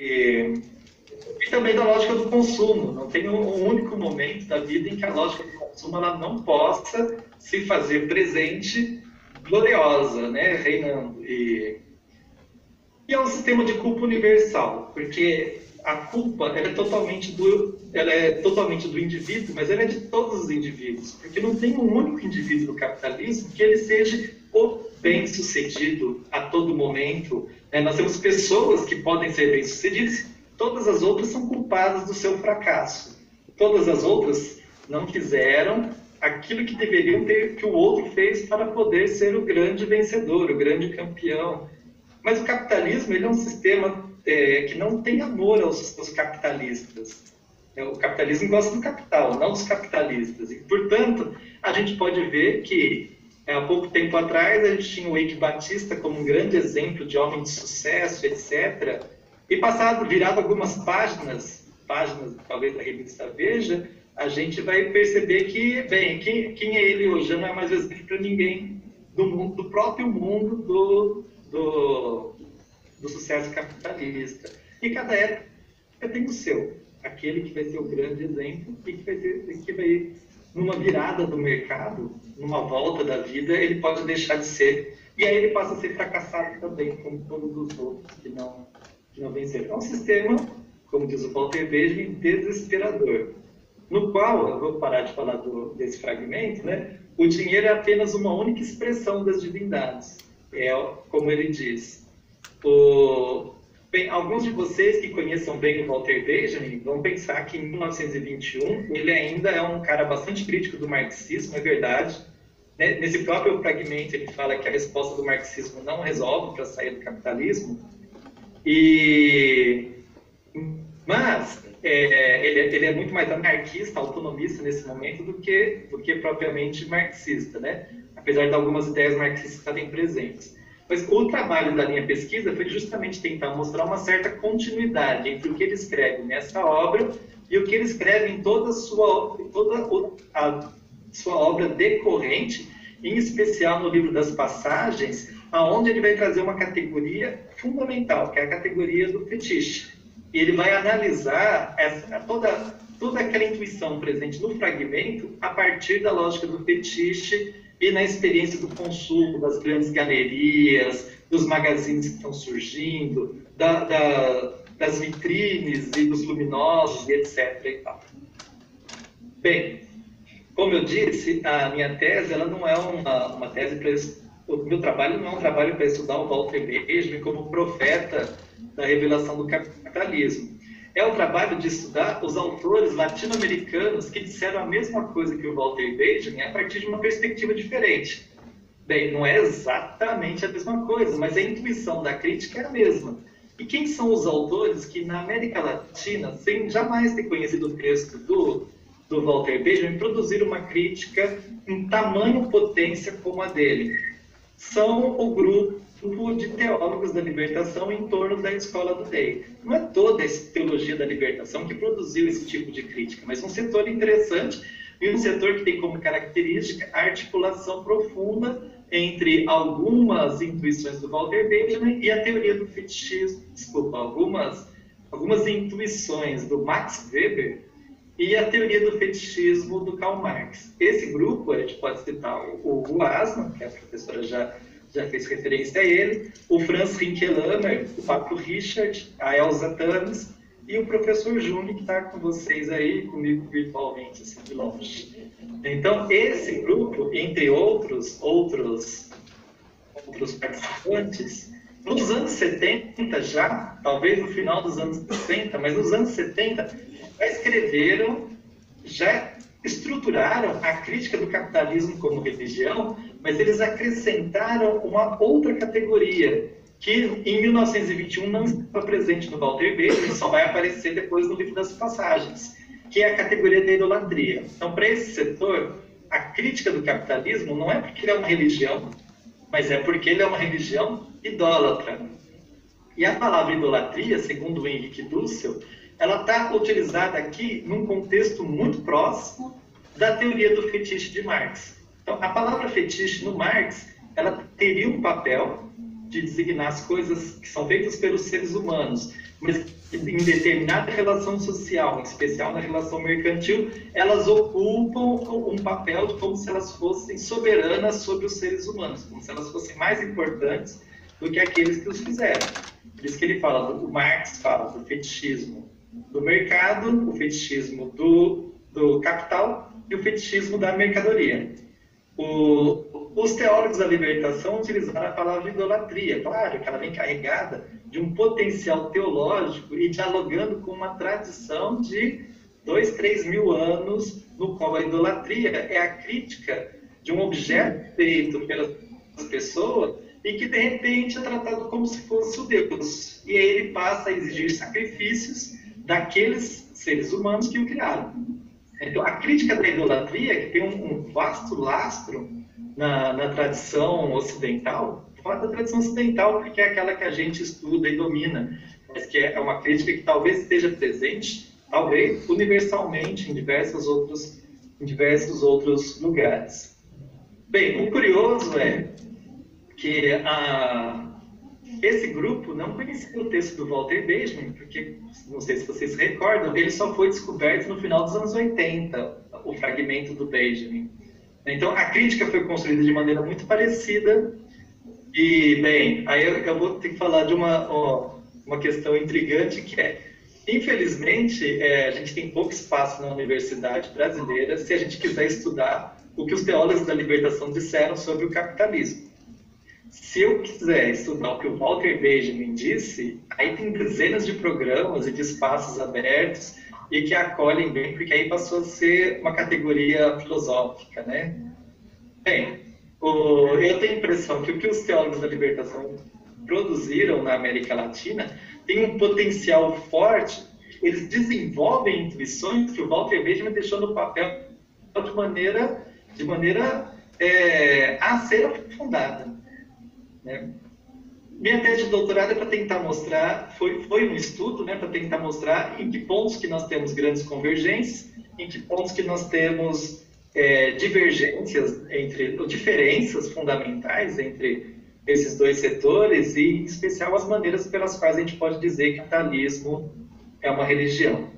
E também da lógica do consumo. Não tem um único momento da vida em que a lógica do consumo ela não possa se fazer presente, gloriosa, né, reinando. E é um sistema de culpa universal, porque a culpa ela é totalmente do indivíduo, mas ela é de todos os indivíduos, porque não tem um único indivíduo do capitalismo que ele seja o bem-sucedido a todo momento. Né? Nós temos pessoas que podem ser bem-sucedidas, todas as outras são culpadas do seu fracasso. Todas as outras não fizeram aquilo que deveriam ter, que o outro fez para poder ser o grande vencedor, o grande campeão. Mas o capitalismo ele é um sistema que não tem amor aos capitalistas. O capitalismo gosta do capital, não dos capitalistas. E, portanto, a gente pode ver que, há pouco tempo atrás, a gente tinha o Eike Batista como um grande exemplo de homem de sucesso, etc. E virado algumas páginas talvez da revista Veja, a gente vai perceber que, bem, quem é ele hoje não é mais exemplo para ninguém do próprio mundo do sucesso capitalista. E cada época tem o seu, aquele que vai ser o grande exemplo e que vai numa virada do mercado, numa volta da vida, ele pode deixar de ser. E aí ele passa a ser fracassado também, como todos os outros que não venceram. É um sistema, como diz o Walter Benjamin, desesperador, no qual, eu vou parar de falar desse fragmento, né? O dinheiro é apenas uma única expressão das divindades. É como ele diz. Bem, alguns de vocês que conheçam bem o Walter Benjamin vão pensar que em 1921 ele ainda é um cara bastante crítico do marxismo, é verdade. Nesse próprio fragmento ele fala que a resposta do marxismo não resolve para sair do capitalismo. Mas ele é muito mais anarquista, autonomista nesse momento do que propriamente marxista, né? Apesar de algumas ideias marxistas estarem presentes. Mas o trabalho da minha pesquisa foi justamente tentar mostrar uma certa continuidade entre o que ele escreve nessa obra e o que ele escreve em toda a sua obra decorrente, em especial no livro das Passagens, aonde ele vai trazer uma categoria fundamental, que é a categoria do fetiche. E ele vai analisar toda aquela intuição presente no fragmento a partir da lógica do fetiche e na experiência do consumo, das grandes galerias, dos magazines que estão surgindo, das vitrines e dos luminosos, e etc. E tal. Bem, como eu disse, a minha tese ela não é uma tese para... O meu trabalho não é um trabalho para estudar o Walter Benjamin como profeta da revelação do capitalismo. É o trabalho de estudar os autores latino-americanos que disseram a mesma coisa que o Walter Benjamin a partir de uma perspectiva diferente. Bem, não é exatamente a mesma coisa, mas a intuição da crítica é a mesma. E quem são os autores que na América Latina, sem jamais ter conhecido o texto do Walter Benjamin, produziram uma crítica em tamanho potência como a dele? São o grupo de teólogos da libertação em torno da escola do Day. Não é toda a teologia da libertação que produziu esse tipo de crítica, mas um setor interessante e um setor que tem como característica a articulação profunda entre algumas intuições do Walter Benjamin e a teoria do fetichismo, algumas intuições do Max Weber e a teoria do fetichismo do Karl Marx. Esse grupo, a gente pode citar o Asman, que a professora já fez referência a ele, o Franz Rinkelammer, o Pablo Richard, a Elza Tames e o professor Jung, que está com vocês aí, comigo virtualmente, assim, de longe. Então, esse grupo, entre outros participantes, nos anos 70 já, talvez no final dos anos 60, mas nos anos 70, já escreveram, já estruturaram a crítica do capitalismo como religião, mas eles acrescentaram uma outra categoria, que em 1921 não estava presente no Walter Benjamin, só vai aparecer depois no livro das Passagens, que é a categoria da idolatria. Então, para esse setor, a crítica do capitalismo não é porque ele é uma religião, mas é porque ele é uma religião idólatra. E a palavra idolatria, segundo o Henrique Dussel, ela está utilizada aqui num contexto muito próximo da teoria do fetiche de Marx. Então, a palavra fetiche no Marx, ela teria um papel de designar as coisas que são feitas pelos seres humanos, mas que em determinada relação social, em especial na relação mercantil, elas ocupam um papel de como se elas fossem soberanas sobre os seres humanos, como se elas fossem mais importantes do que aqueles que os fizeram. Por isso que ele fala, o Marx fala do fetichismo do mercado, o fetichismo do capital e o fetichismo da mercadoria. Os teólogos da libertação utilizaram a palavra idolatria, claro que ela vem carregada de um potencial teológico e dialogando com uma tradição de 2, 3 mil anos, no qual a idolatria é a crítica de um objeto feito pelas pessoas e que de repente é tratado como se fosse o Deus. E aí ele passa a exigir sacrifícios daqueles seres humanos que o criaram. Então, a crítica da idolatria, que tem um vasto lastro na tradição ocidental, fala da tradição ocidental porque é aquela que a gente estuda e domina, mas que é uma crítica que talvez esteja presente, talvez universalmente, em diversos outros lugares. Bem, o curioso é que esse grupo não conhecia o texto do Walter Benjamin, porque, não sei se vocês se recordam, ele só foi descoberto no final dos anos 80, o fragmento do Benjamin. Então, a crítica foi construída de maneira muito parecida. E, bem, aí eu vou ter que falar de uma questão intrigante, que é, infelizmente, a gente tem pouco espaço na universidade brasileira se a gente quiser estudar o que os teólogos da libertação disseram sobre o capitalismo. Se eu quiser estudar o que o Walter Benjamin disse, aí tem dezenas de programas e de espaços abertos e que acolhem bem, porque aí passou a ser uma categoria filosófica, né? Bem, eu tenho a impressão que o que os teólogos da libertação produziram na América Latina tem um potencial forte, eles desenvolvem intuições que o Walter Benjamin deixou no papel de maneira a ser aprofundada. Minha tese de doutorado é para tentar mostrar, foi um estudo, né, para tentar mostrar em que pontos que nós temos grandes convergências, em que pontos que nós temos divergências, diferenças fundamentais entre esses dois setores e, em especial, as maneiras pelas quais a gente pode dizer que o capitalismo é uma religião.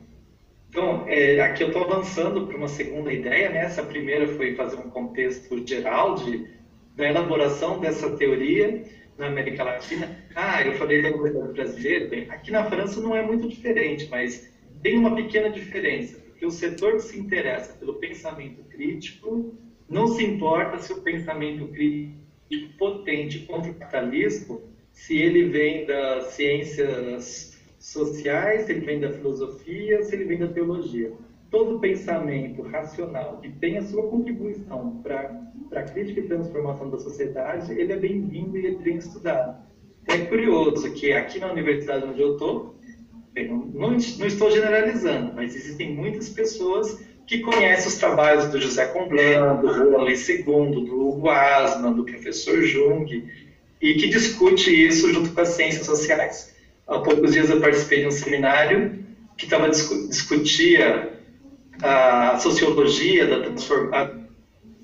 Então, aqui eu estou avançando para uma segunda ideia, né? Essa primeira foi fazer um contexto geral da elaboração dessa teoria na América Latina. Eu falei da comunidade brasileira. Bem, aqui na França não é muito diferente, mas tem uma pequena diferença, porque o setor que se interessa pelo pensamento crítico não se importa se o pensamento crítico potente contra o capitalismo, se ele vem das ciências sociais, se ele vem da filosofia, se ele vem da teologia. Todo pensamento racional que tem a sua contribuição para a crítica e transformação da sociedade, ele é bem-vindo e ele é bem estudado. É curioso que aqui na universidade onde eu estou, não estou generalizando, mas existem muitas pessoas que conhecem os trabalhos do José Comblan, do Rowley II, do Hugo Asman, do professor Jung, e que discute isso junto com as ciências sociais. Há poucos dias eu participei de um seminário que discutia a sociologia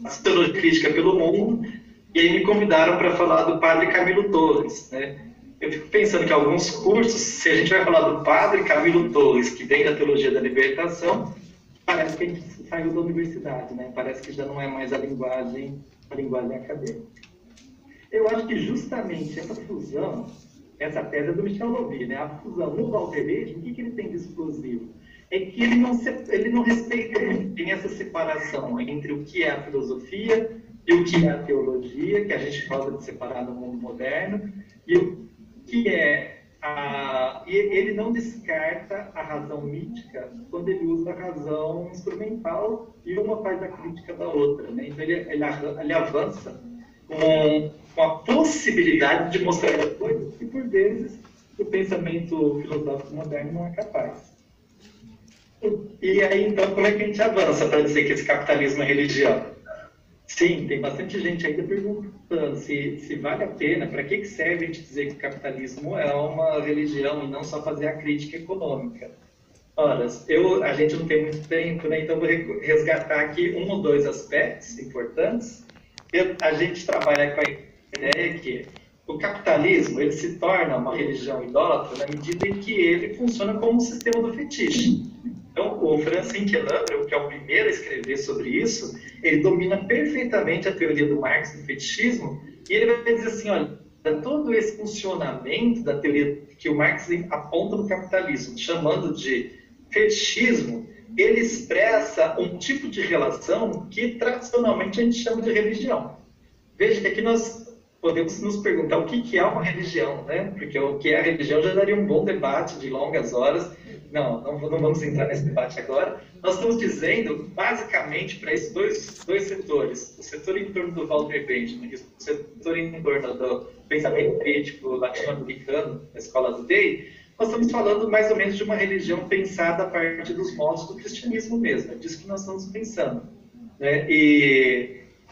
a sociologia crítica pelo mundo, e aí me convidaram para falar do padre Camilo Torres, né? Eu fico pensando que alguns cursos, se a gente vai falar do padre Camilo Torres, que vem da teologia da libertação, parece que a gente saiu da universidade, né? Parece que já não é mais a linguagem acadêmica. Eu acho que justamente essa fusão, essa tese é do Michel Louvi, né? A fusão no Walter Benjamin, o que ele tem de explosivo? É que ele não respeita muito bem essa separação entre o que é a filosofia e o que é a teologia, que a gente fala de separar no mundo moderno, e o que é e ele não descarta a razão mítica quando ele usa a razão instrumental e uma faz a crítica da outra, né? Então ele avança com a possibilidade de mostrar coisas que, por vezes, o pensamento filosófico moderno não é capaz. E aí, então, como é que a gente avança para dizer que esse capitalismo é religião? Sim, tem bastante gente ainda perguntando se vale a pena, para que serve a gente dizer que o capitalismo é uma religião e não só fazer a crítica econômica. Ora, a gente não tem muito tempo, né? Então vou resgatar aqui um ou dois aspectos importantes. A gente trabalha com a ideia que o capitalismo ele se torna uma religião idólatra na medida em que ele funciona como um sistema do fetiche. Então, o Franz Hinckelandro, que é o primeiro a escrever sobre isso, ele domina perfeitamente a teoria do Marx do fetichismo, e ele vai dizer assim, olha, todo esse funcionamento da teoria que o Marx aponta no capitalismo, chamando de fetichismo, ele expressa um tipo de relação que tradicionalmente a gente chama de religião. Veja que aqui nós podemos nos perguntar o que é uma religião, né? Porque o que é a religião já daria um bom debate de longas horas. Não vamos entrar nesse debate agora. Nós estamos dizendo, basicamente, para esses dois setores, o setor em torno do Walter Benjamin e o setor em torno do pensamento crítico latino-americano, da escola do Day, nós estamos falando mais ou menos de uma religião pensada a partir dos moldes do cristianismo mesmo, é disso que nós estamos pensando, né?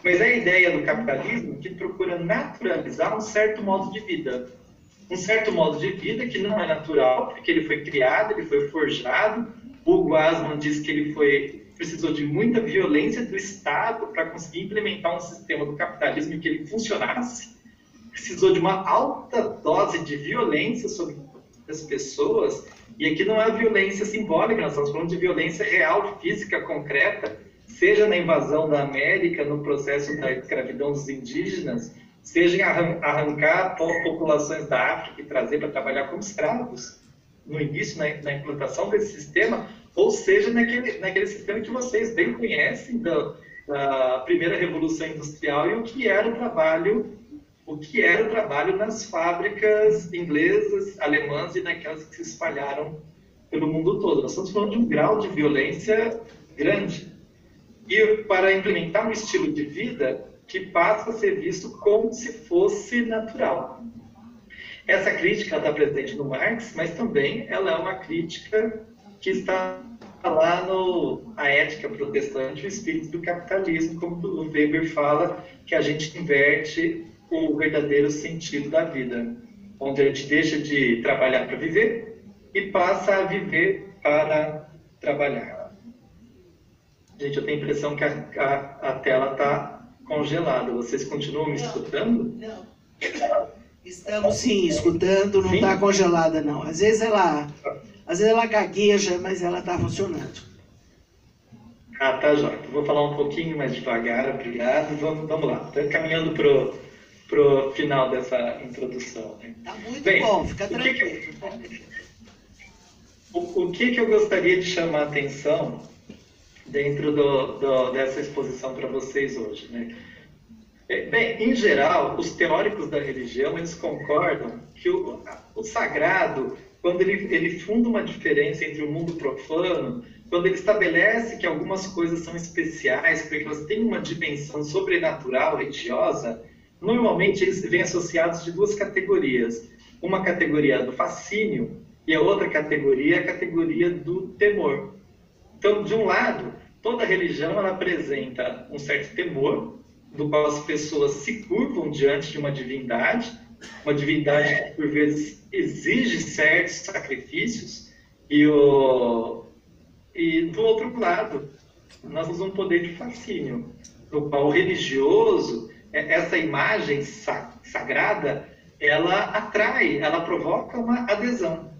Mas é a ideia do capitalismo que procura naturalizar um certo modo de vida. Um certo modo de vida que não é natural, porque ele foi criado, ele foi forjado. Hugo Asman diz que ele precisou de muita violência do Estado para conseguir implementar um sistema do capitalismo em que ele funcionasse. Precisou de uma alta dose de violência sobre as pessoas. E aqui não é violência simbólica, nós estamos falando de violência real, física, concreta, seja na invasão da América, no processo da escravidão dos indígenas, seja em arrancar populações da África e trazer para trabalhar como escravos, no início, na implantação desse sistema, ou seja, naquele sistema que vocês bem conhecem da primeira Revolução Industrial e o que era o trabalho nas fábricas inglesas, alemãs e naquelas que se espalharam pelo mundo todo. Nós estamos falando de um grau de violência grande. E para implementar um estilo de vida que passa a ser visto como se fosse natural. Essa crítica está presente no Marx, mas também ela é uma crítica que está lá A Ética Protestante, o espírito do capitalismo, como o Weber fala, que a gente inverte o verdadeiro sentido da vida, onde a gente deixa de trabalhar para viver e passa a viver para trabalhar. Gente, eu tenho a impressão que a tela está congelada. Vocês continuam me escutando? Não. Estamos sim escutando, não está congelada não. Às vezes ela gagueja, mas ela está funcionando. Ah, tá, jóia. Vou falar um pouquinho mais devagar, obrigado. Vamos lá. Estou caminhando para o final dessa introdução. Está muito bom, fica tranquilo. O que eu gostaria de chamar a atenção dentro dessa exposição para vocês hoje, né? Bem, em geral, os teóricos da religião, eles concordam que o sagrado, quando ele funda uma diferença entre o mundo profano, quando ele estabelece que algumas coisas são especiais, porque elas têm uma dimensão sobrenatural, religiosa, normalmente eles vêm associados de duas categorias. Uma categoria do fascínio e a outra categoria é a categoria do temor. Então, de um lado, toda religião ela apresenta um certo temor, do qual as pessoas se curvam diante de uma divindade que, por vezes, exige certos sacrifícios, e do outro lado, nós temos um poder de fascínio, no qual o religioso, essa imagem sagrada, ela atrai, ela provoca uma adesão.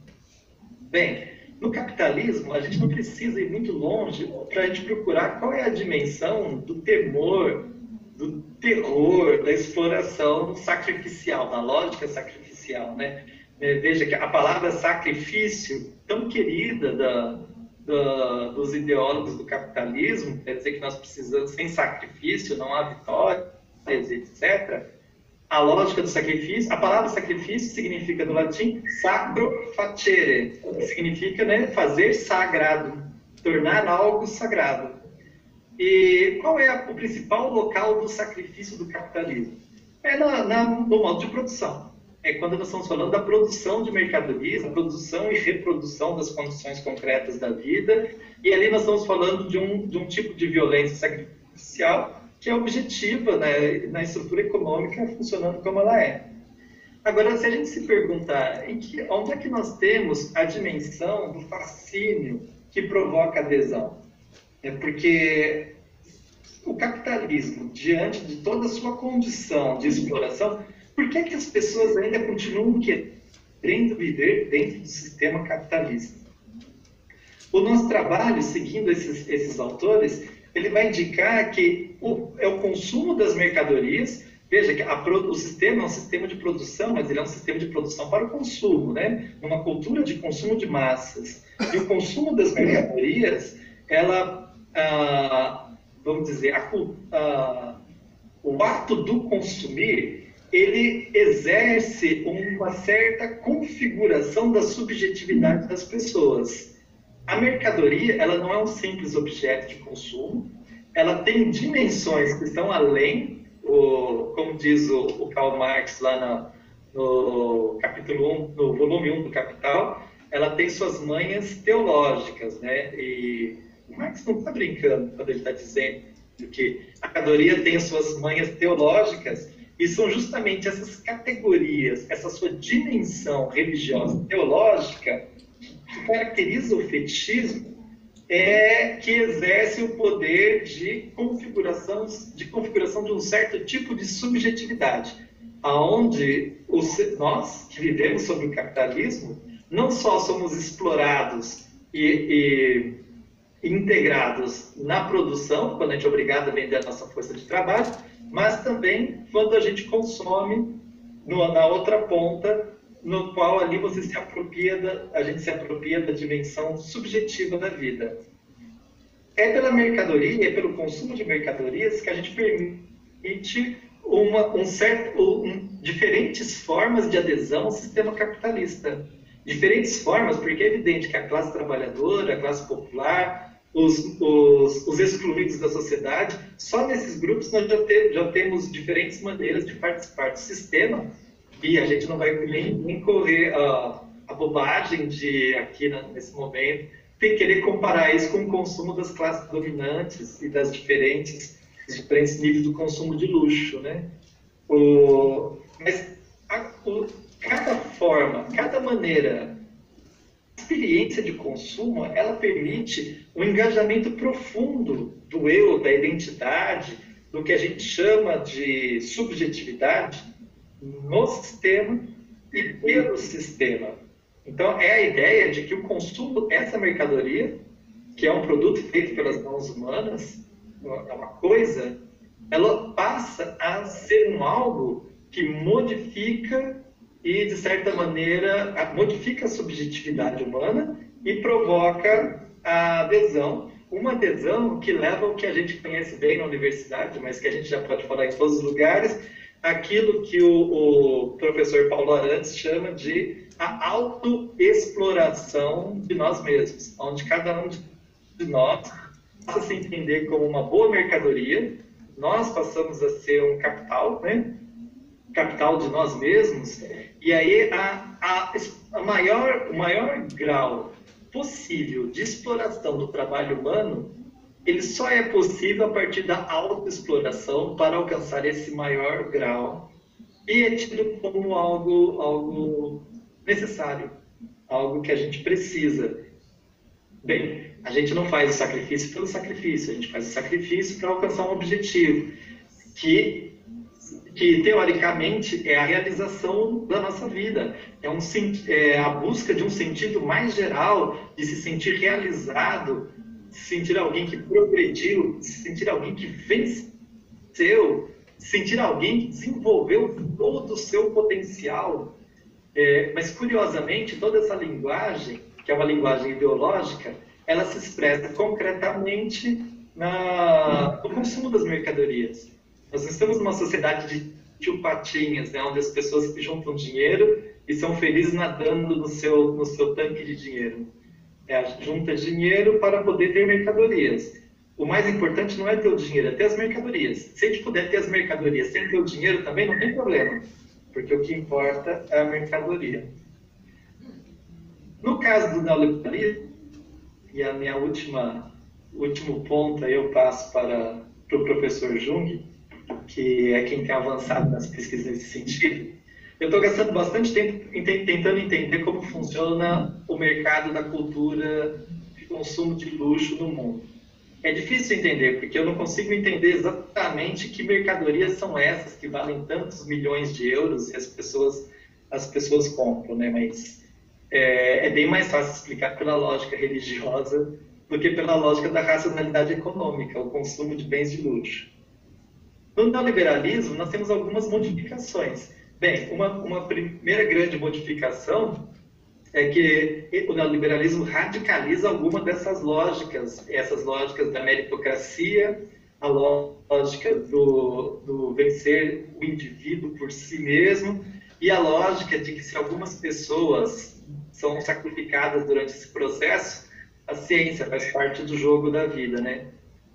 Bem, no capitalismo, a gente não precisa ir muito longe para a gente procurar qual é a dimensão do temor, do terror, da exploração sacrificial, da lógica sacrificial, né? Veja que a palavra sacrifício, tão querida dos ideólogos do capitalismo, quer dizer que nós precisamos, sem sacrifício não há vitórias, etc. A lógica do sacrifício, a palavra sacrifício significa no latim sacro facere, que significa, né, fazer sagrado, tornar algo sagrado. E qual é o principal local do sacrifício do capitalismo? É no modo de produção. É quando nós estamos falando da produção de mercadorias, a produção e reprodução das condições concretas da vida, e ali nós estamos falando de um tipo de violência sacrificial que é objetiva, né, na estrutura econômica funcionando como ela é. Agora, se a gente se perguntar onde é que nós temos a dimensão do fascínio que provoca adesão? É porque o capitalismo, diante de toda a sua condição de exploração, por que as pessoas ainda continuam querendo viver dentro do sistema capitalista? O nosso trabalho, seguindo esses autores, ele vai indicar que é o consumo das mercadorias. Veja que o sistema é um sistema de produção, mas ele é um sistema de produção para o consumo, né? Uma cultura de consumo de massas. E o consumo das mercadorias, ela, vamos dizer, o ato do consumir, ele exerce uma certa configuração da subjetividade das pessoas. A mercadoria, ela não é um simples objeto de consumo, ela tem dimensões que estão além, como diz o Karl Marx lá no capítulo 1, no volume 1 do Capital, ela tem suas manhas teológicas, né? E o Marx não está brincando quando ele está dizendo que a mercadoria tem as suas manhas teológicas, e são justamente essas categorias, essa sua dimensão religiosa teológica que caracteriza o fetichismo, que exerce o poder de configuração de um certo tipo de subjetividade, aonde nós que vivemos sob o capitalismo não só somos explorados e integrados na produção, quando a gente é obrigado a vender a nossa força de trabalho, mas também quando a gente consome na outra ponta, no qual ali a gente se apropria da dimensão subjetiva da vida. É pela mercadoria, é pelo consumo de mercadorias que a gente permite diferentes formas de adesão ao sistema capitalista. Diferentes formas, porque é evidente que a classe trabalhadora, a classe popular, os excluídos da sociedade, só nesses grupos nós já temos diferentes maneiras de participar do sistema. E a gente não vai nem correr a bobagem de, aqui nesse momento, querer comparar isso com o consumo das classes dominantes e das diferentes níveis do consumo de luxo, né? Mas cada forma, cada maneira, a experiência de consumo, ela permite um engajamento profundo do eu, da identidade, do que a gente chama de subjetividade, no sistema e pelo sistema. Então, é a ideia de que o consumo dessa mercadoria, que é um produto feito pelas mãos humanas, é uma coisa, ela passa a ser algo que modifica e, de certa maneira, modifica a subjetividade humana e provoca a adesão, uma adesão que leva ao que a gente conhece bem na universidade, mas que a gente já pode falar em todos os lugares, aquilo que o professor Paulo Arantes chama de a autoexploração de nós mesmos, onde cada um de nós passa a se entender como uma boa mercadoria, nós passamos a ser um capital, né? Capital de nós mesmos, e aí o maior grau possível de exploração do trabalho humano, ele só é possível a partir da autoexploração para alcançar esse maior grau. E é tido como algo necessário, algo que a gente precisa. Bem, a gente não faz o sacrifício pelo sacrifício, a gente faz o sacrifício para alcançar um objetivo, que teoricamente é a realização da nossa vida, é a busca de um sentido mais geral, de se sentir realizado, se sentir alguém que progrediu, se sentir alguém que venceu, se sentir alguém que desenvolveu todo o seu potencial. Mas, curiosamente, toda essa linguagem, que é uma linguagem ideológica, ela se expressa concretamente no consumo das mercadorias. Nós estamos numa sociedade de tio Patinhas, né, onde as pessoas juntam dinheiro e são felizes nadando no seu tanque de dinheiro. Junta dinheiro para poder ter mercadorias. O mais importante não é ter o dinheiro, é ter as mercadorias. Se a gente puder ter as mercadorias sem ter o dinheiro também, não tem problema, porque o que importa é a mercadoria. No caso do neoliberalismo, e a minha último ponto aí eu passo para o professor Jung, que é quem tem avançado nas pesquisas nesse sentido. Eu estou gastando bastante tempo tentando entender como funciona o mercado da cultura de consumo de luxo no mundo. é difícil entender, porque eu não consigo entender exatamente que mercadorias são essas que valem tantos milhões de euros e as pessoas compram, né? Mas é bem mais fácil explicar pela lógica religiosa do que pela lógica da racionalidade econômica, o consumo de bens de luxo. No neoliberalismo, nós temos algumas modificações. Bem, uma primeira grande modificação é que o neoliberalismo radicaliza alguma dessas lógicas, essas lógicas da meritocracia, a lógica do vencer o indivíduo por si mesmo, e a lógica de que se algumas pessoas são sacrificadas durante esse processo, a ciência faz parte do jogo da vida, né?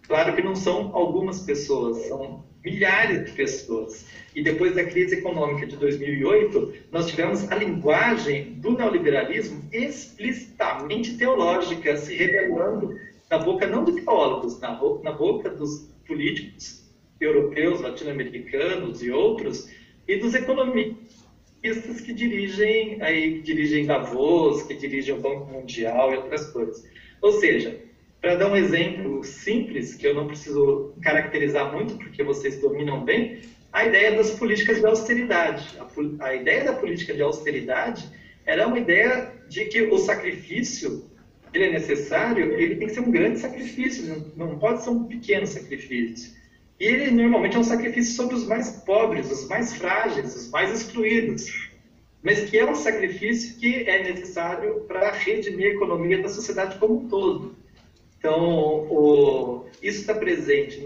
Claro que não são algumas pessoas, são milhares de pessoas. E depois da crise econômica de 2008, nós tivemos a linguagem do neoliberalismo explicitamente teológica, se revelando na boca não dos teólogos, na boca dos políticos europeus, latino-americanos e outros, e dos economistas que dirigem Davos, que dirigem o Banco Mundial e outras coisas. Ou seja, para dar um exemplo simples, que eu não preciso caracterizar muito, porque vocês dominam bem, a ideia das políticas de austeridade. A ideia da política de austeridade era uma ideia de que o sacrifício, ele é necessário, ele tem que ser um grande sacrifício, não pode ser um pequeno sacrifício. E ele normalmente é um sacrifício sobre os mais pobres, os mais frágeis, os mais excluídos, mas que é um sacrifício que é necessário para redimir a economia da sociedade como um todo. Então, isso está presente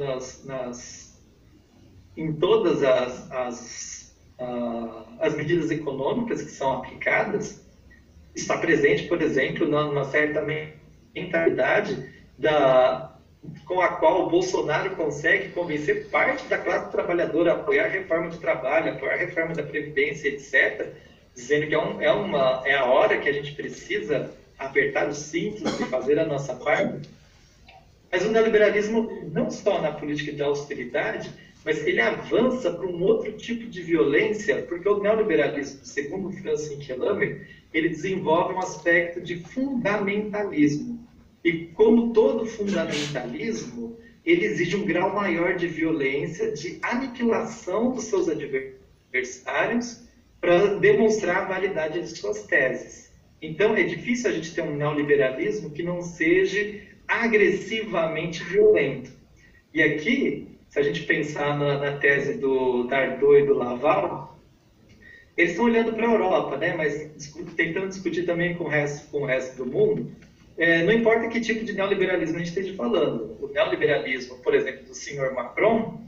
em todas as medidas econômicas que são aplicadas. Está presente, por exemplo, numa certa mentalidade com a qual o Bolsonaro consegue convencer parte da classe trabalhadora a apoiar a reforma do trabalho, apoiar a reforma da Previdência, etc., dizendo que é a hora que a gente precisa apertar os cintos e fazer a nossa parte. Mas o neoliberalismo, não só na política de austeridade, mas ele avança para um outro tipo de violência, porque o neoliberalismo, segundo Francis Kellerman, ele desenvolve um aspecto de fundamentalismo. E como todo fundamentalismo, ele exige um grau maior de violência, de aniquilação dos seus adversários, para demonstrar a validade de suas teses. Então, é difícil a gente ter um neoliberalismo que não seja agressivamente violento. E aqui, se a gente pensar na tese do Dardot e do Laval, eles estão olhando para a Europa, né? Mas tentando discutir também com o resto do mundo. Não importa que tipo de neoliberalismo a gente esteja falando. O neoliberalismo, por exemplo, do senhor Macron,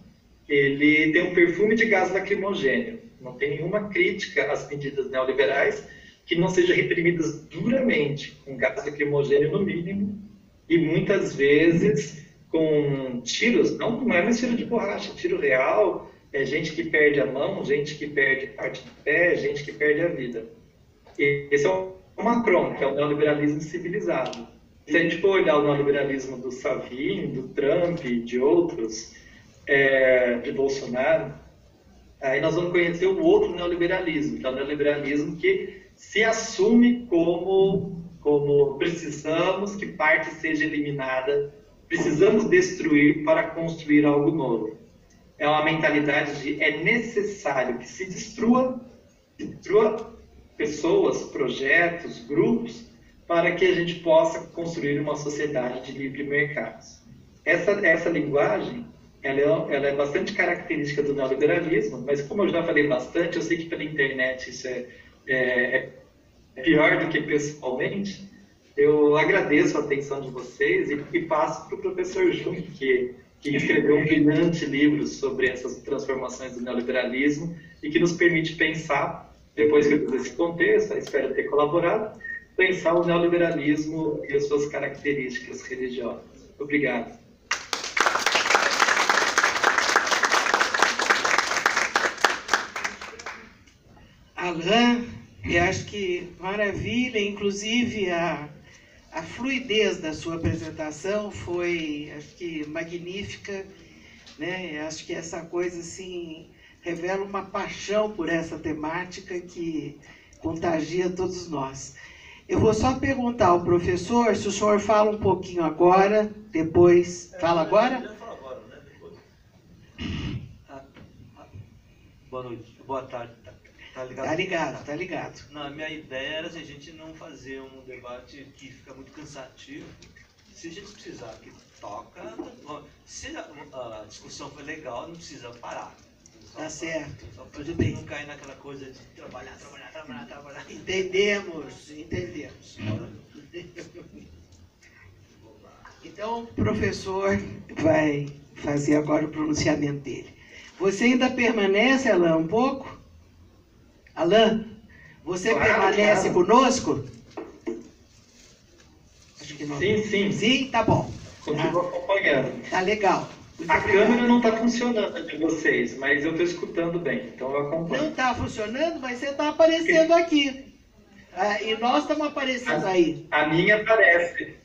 ele tem um perfume de gás lacrimogêneo. Não tem nenhuma crítica às medidas neoliberais que não sejam reprimidas duramente, com gás lacrimogêneo no mínimo, e muitas vezes com tiros, não é mais tiro de borracha, tiro real, gente que perde a mão, gente que perde parte do pé, gente que perde a vida. E esse é o Macron, que é o neoliberalismo civilizado. Se a gente for olhar o neoliberalismo do Savin, do Trump e de outros, de Bolsonaro, aí nós vamos conhecer o outro neoliberalismo, que é o neoliberalismo que se assume como precisamos que parte seja eliminada, precisamos destruir para construir algo novo. É uma mentalidade de é necessário que se destrua pessoas, projetos, grupos, para que a gente possa construir uma sociedade de livre mercado. Essa linguagem ela é bastante característica do neoliberalismo, mas como eu já falei bastante, eu sei que pela internet isso é pior do que pessoalmente. Eu agradeço a atenção de vocês e passo para o professor Jung, que escreveu um brilhante livro sobre essas transformações do neoliberalismo e que nos permite pensar, depois que eu fiz esse contexto, espero ter colaborado, pensar o neoliberalismo e as suas características religiosas. Obrigado. Alain, eu acho que maravilha, inclusive a fluidez da sua apresentação foi, acho que, magnífica, né? Eu acho que essa coisa, assim, revela uma paixão por essa temática que contagia todos nós. Eu vou só perguntar ao professor se o senhor fala um pouquinho agora, depois... Fala agora? Eu falo agora, né? Depois. Boa noite, boa tarde. Tá ligado? Tá ligado, tá ligado. Não, a minha ideia era a gente não fazer um debate que fica muito cansativo. Se a gente precisar que toca, se a discussão foi legal, não precisa parar. Tá certo. Só pra Tudo gente bem. não cair naquela coisa de trabalhar. Entendemos. Então, o professor vai fazer agora o pronunciamento dele. Você ainda permanece, Alain, um pouco? Alain, você permanece conosco? Acho que não. Sim. Sim, tá bom. Continuo acompanhando. Tá legal. Muito A obrigado. câmera não está funcionando de vocês, mas eu estou escutando bem, então eu acompanho. Não está funcionando, mas você está aparecendo aqui. E nós estamos aparecendo aí. A minha aparece.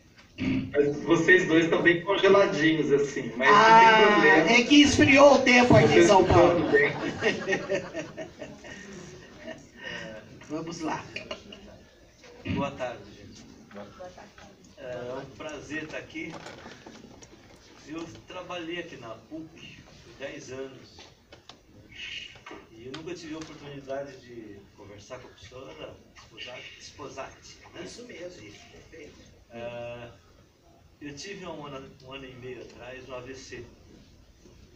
Mas vocês dois estão bem congeladinhos, assim. Mas não tem problema. É que esfriou o tempo aqui em São Paulo. Bem. Vamos lá. Boa tarde, gente. É um prazer estar aqui. Eu trabalhei aqui na PUC por 10 anos. E eu nunca tive a oportunidade de conversar com a professora Sposati, né? Isso mesmo, perfeito. Eu tive um ano e meio atrás um AVC.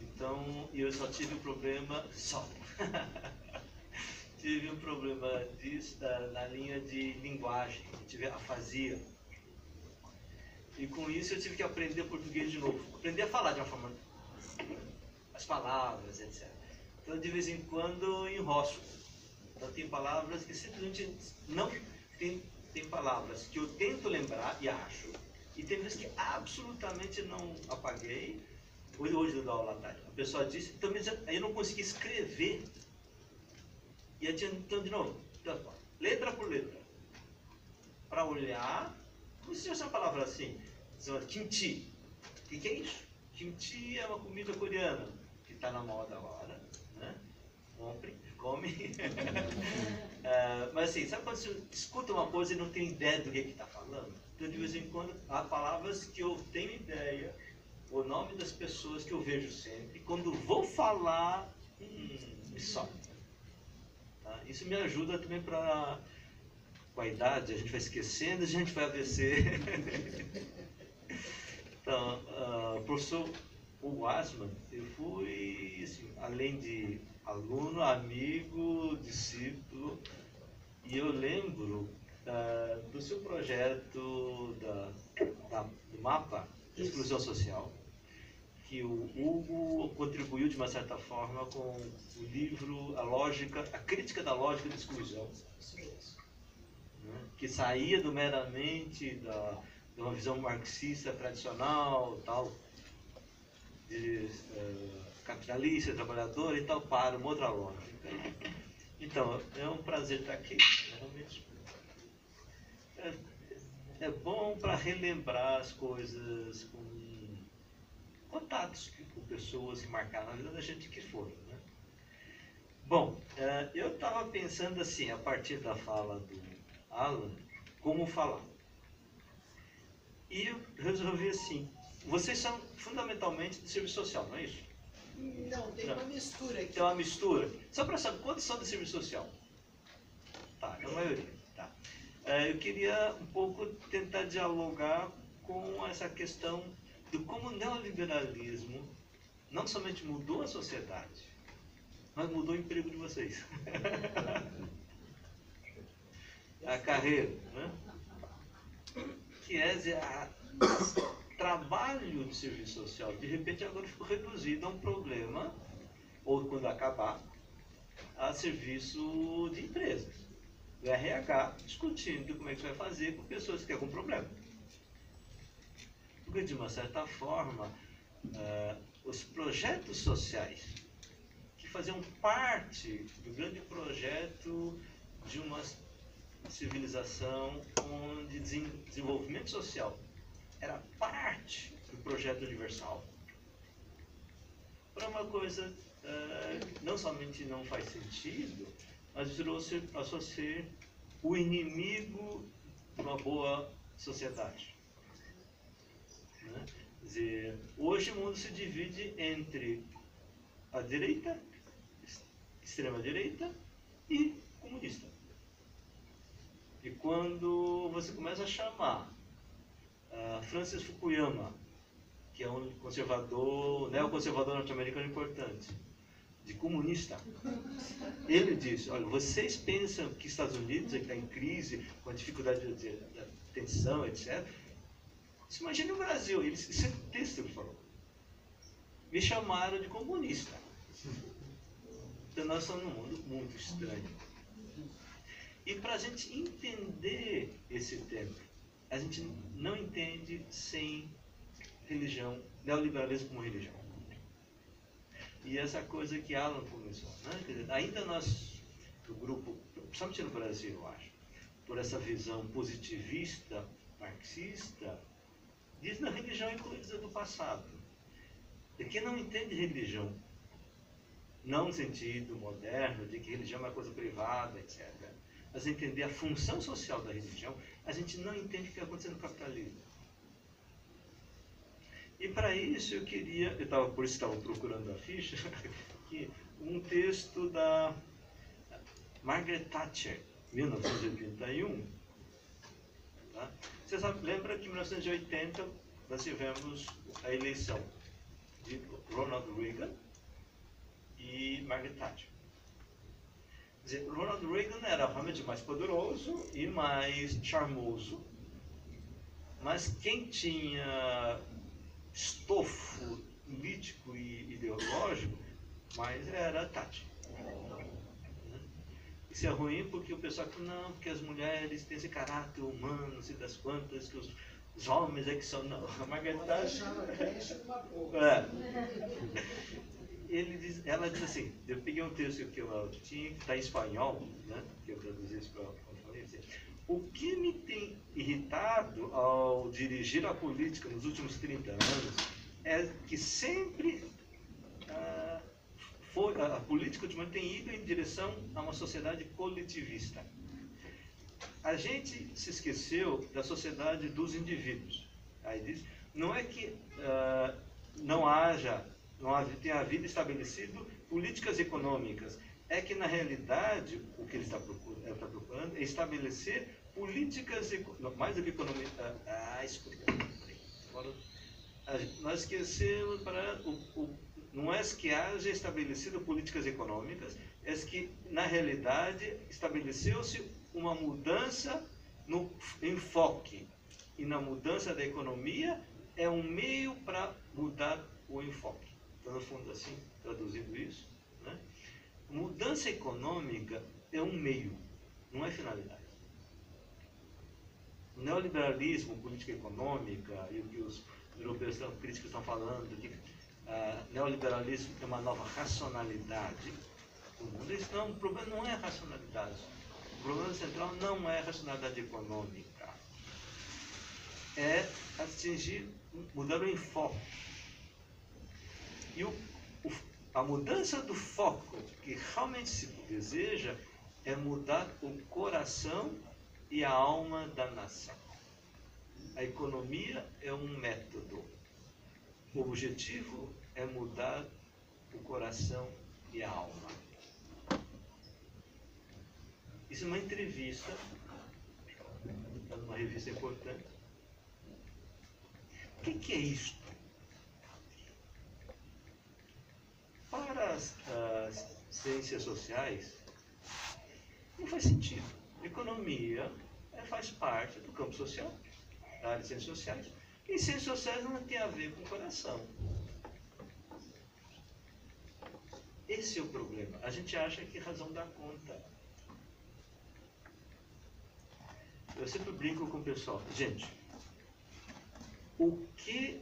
Então, eu só tive um problema, tive um problema na linha de linguagem, tive afasia. E com isso eu tive que aprender português de novo, aprender a falar de uma forma, as palavras, etc. Então, de vez em quando, eu enrosco. Então, tem palavras que simplesmente não tem palavras que eu tento lembrar e acho, e tem vezes que absolutamente não apaguei. Hoje eu dou aula à tarde. A pessoa disse, então, aí eu não consegui escrever. E então, de novo, letra por letra, para olhar, como se fosse uma palavra assim, kimchi. O que é isso? Kimchi é uma comida coreana, que está na moda agora, né? Come. Mas assim, sabe quando você escuta uma coisa e não tem ideia do que está falando? Então, de vez em quando, há palavras que eu tenho ideia, o nome das pessoas que eu vejo sempre, quando vou falar, me solta. Tá? Isso me ajuda também para, com a idade, a gente vai esquecendo, a gente vai AVC. Então, o professor Asman, eu fui, assim, além de aluno, amigo, discípulo, e eu lembro do seu projeto do mapa de exclusão social, que o Hugo contribuiu de uma certa forma com o livro A Crítica da Lógica da Exclusão, né? Que saía meramente de uma visão marxista tradicional, tal, de capitalista, trabalhador e tal, para uma outra lógica. Então, é um prazer estar aqui, realmente. É bom para relembrar as coisas com contatos com pessoas que marcaram a vida da gente que foram, né? Bom, eu estava pensando assim, a partir da fala do Alan, como falar. E eu resolvi assim, vocês são fundamentalmente de serviço social, não é isso? Não, tem uma mistura aqui. Tem uma mistura. Só para saber, quantos são de serviço social? Tá, é a maioria. Tá. Eu queria um pouco tentar dialogar com essa questão de como o neoliberalismo não somente mudou a sociedade, mas mudou o emprego de vocês. A carreira, né? Que é trabalho de serviço social, de repente agora ficou reduzido a um problema, ou quando acabar, a serviço de empresas. O RH discutindo como é que vai fazer com pessoas que têm algum problema. Porque, de uma certa forma, os projetos sociais que faziam parte do grande projeto de uma civilização onde desenvolvimento social era parte do projeto universal, para uma coisa não somente não faz sentido, mas passou a ser o inimigo uma boa sociedade. Né? Quer dizer, hoje o mundo se divide entre a direita, extrema-direita e comunista. E quando você começa a chamar Francis Fukuyama, que é um conservador, neoconservador norte-americano importante, de comunista, ele disse, olha, vocês pensam que Estados Unidos está em crise, com a dificuldade de tensão, etc. Você imagina o Brasil, isso é um texto que ele falou. Me chamaram de comunista. Então nós estamos num mundo muito estranho. E para a gente entender esse tempo, a gente não entende sem religião, neoliberalismo como religião. E essa coisa que Alan começou, né? Quer dizer, ainda nós, do grupo, principalmente no Brasil, eu acho, por essa visão positivista, marxista, diz que a religião é coisa do passado. E quem não entende religião, não no sentido moderno, de que religião é uma coisa privada, etc., mas entender a função social da religião, a gente não entende o que está acontecendo no capitalismo. E para isso por isso estava procurando a ficha, um texto da Margaret Thatcher, 1981. Tá? Você lembra que em 1980 nós tivemos a eleição de Ronald Reagan e Margaret Thatcher. Quer dizer, Ronald Reagan era realmente mais poderoso e mais charmoso, mas quem tinha estofo político e ideológico mais era Thatcher. Isso é ruim porque o pessoal fala, não, porque as mulheres têm esse caráter humano, não sei das quantas, que os homens é que são. Não, a Margaret Thatcher. Ela diz assim, eu peguei um texto que eu tinha, que está em espanhol, né, que eu traduzi isso para assim, o que me tem irritado ao dirigir a política nos últimos 30 anos é que sempre a política ultimamente tem ido em direção a uma sociedade coletivista. A gente se esqueceu da sociedade dos indivíduos. Aí diz, não é que não tenha havido estabelecido políticas econômicas, é que na realidade o que ele está procurando é estabelecer políticas mais do que economia. Nós esquecemos não é que haja estabelecido políticas econômicas, é que na realidade estabeleceu-se uma mudança no enfoque, e na mudança da economia é um meio para mudar o enfoque. Então, no fundo, assim, traduzindo isso, né? Mudança econômica é um meio, não é finalidade. O neoliberalismo, política econômica, e o que os europeus críticos estão falando, de neoliberalismo é uma nova racionalidade do mundo. Isso não, o problema não é a racionalidade. O problema central não é a racionalidade econômica. É mudar o enfoque. E a mudança do foco que realmente se deseja é mudar o coração e a alma da nação. A economia é um método. O objetivo é mudar o coração e a alma. Isso é uma entrevista, numa revista importante. O que é isto? Para as ciências sociais, não faz sentido. Economia faz parte do campo social, da área de ciências sociais. E ciências sociais não tem a ver com o coração. Esse é o problema. A gente acha que razão dá conta. Eu sempre brinco com o pessoal. Gente, o que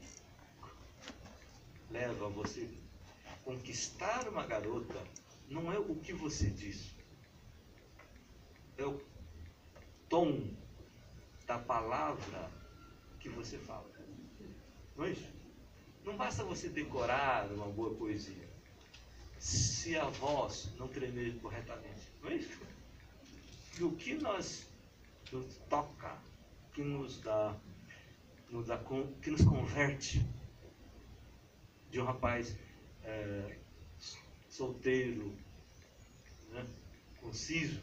leva você a conquistar uma garota não é o que você diz. É o tom da palavra que você fala. Não é isso? Não basta você decorar uma boa poesia se a voz não tremer corretamente. Não é isso? E o que nos toca que nos que nos converte de um rapaz solteiro, né, conciso,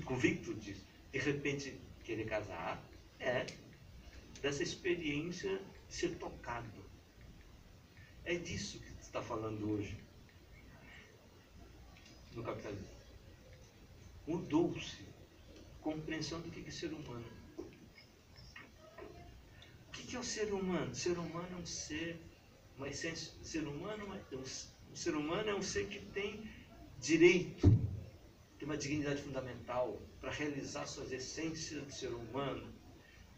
convicto disso, de repente querer casar, dessa experiência de ser tocado. É disso que se está falando hoje no capitalismo. Mudou-se a compreensão do que é ser humano. O que é o ser humano? O ser humano é um ser, uma essência. O ser humano é um ser que tem direito, tem uma dignidade fundamental para realizar suas essências de ser humano,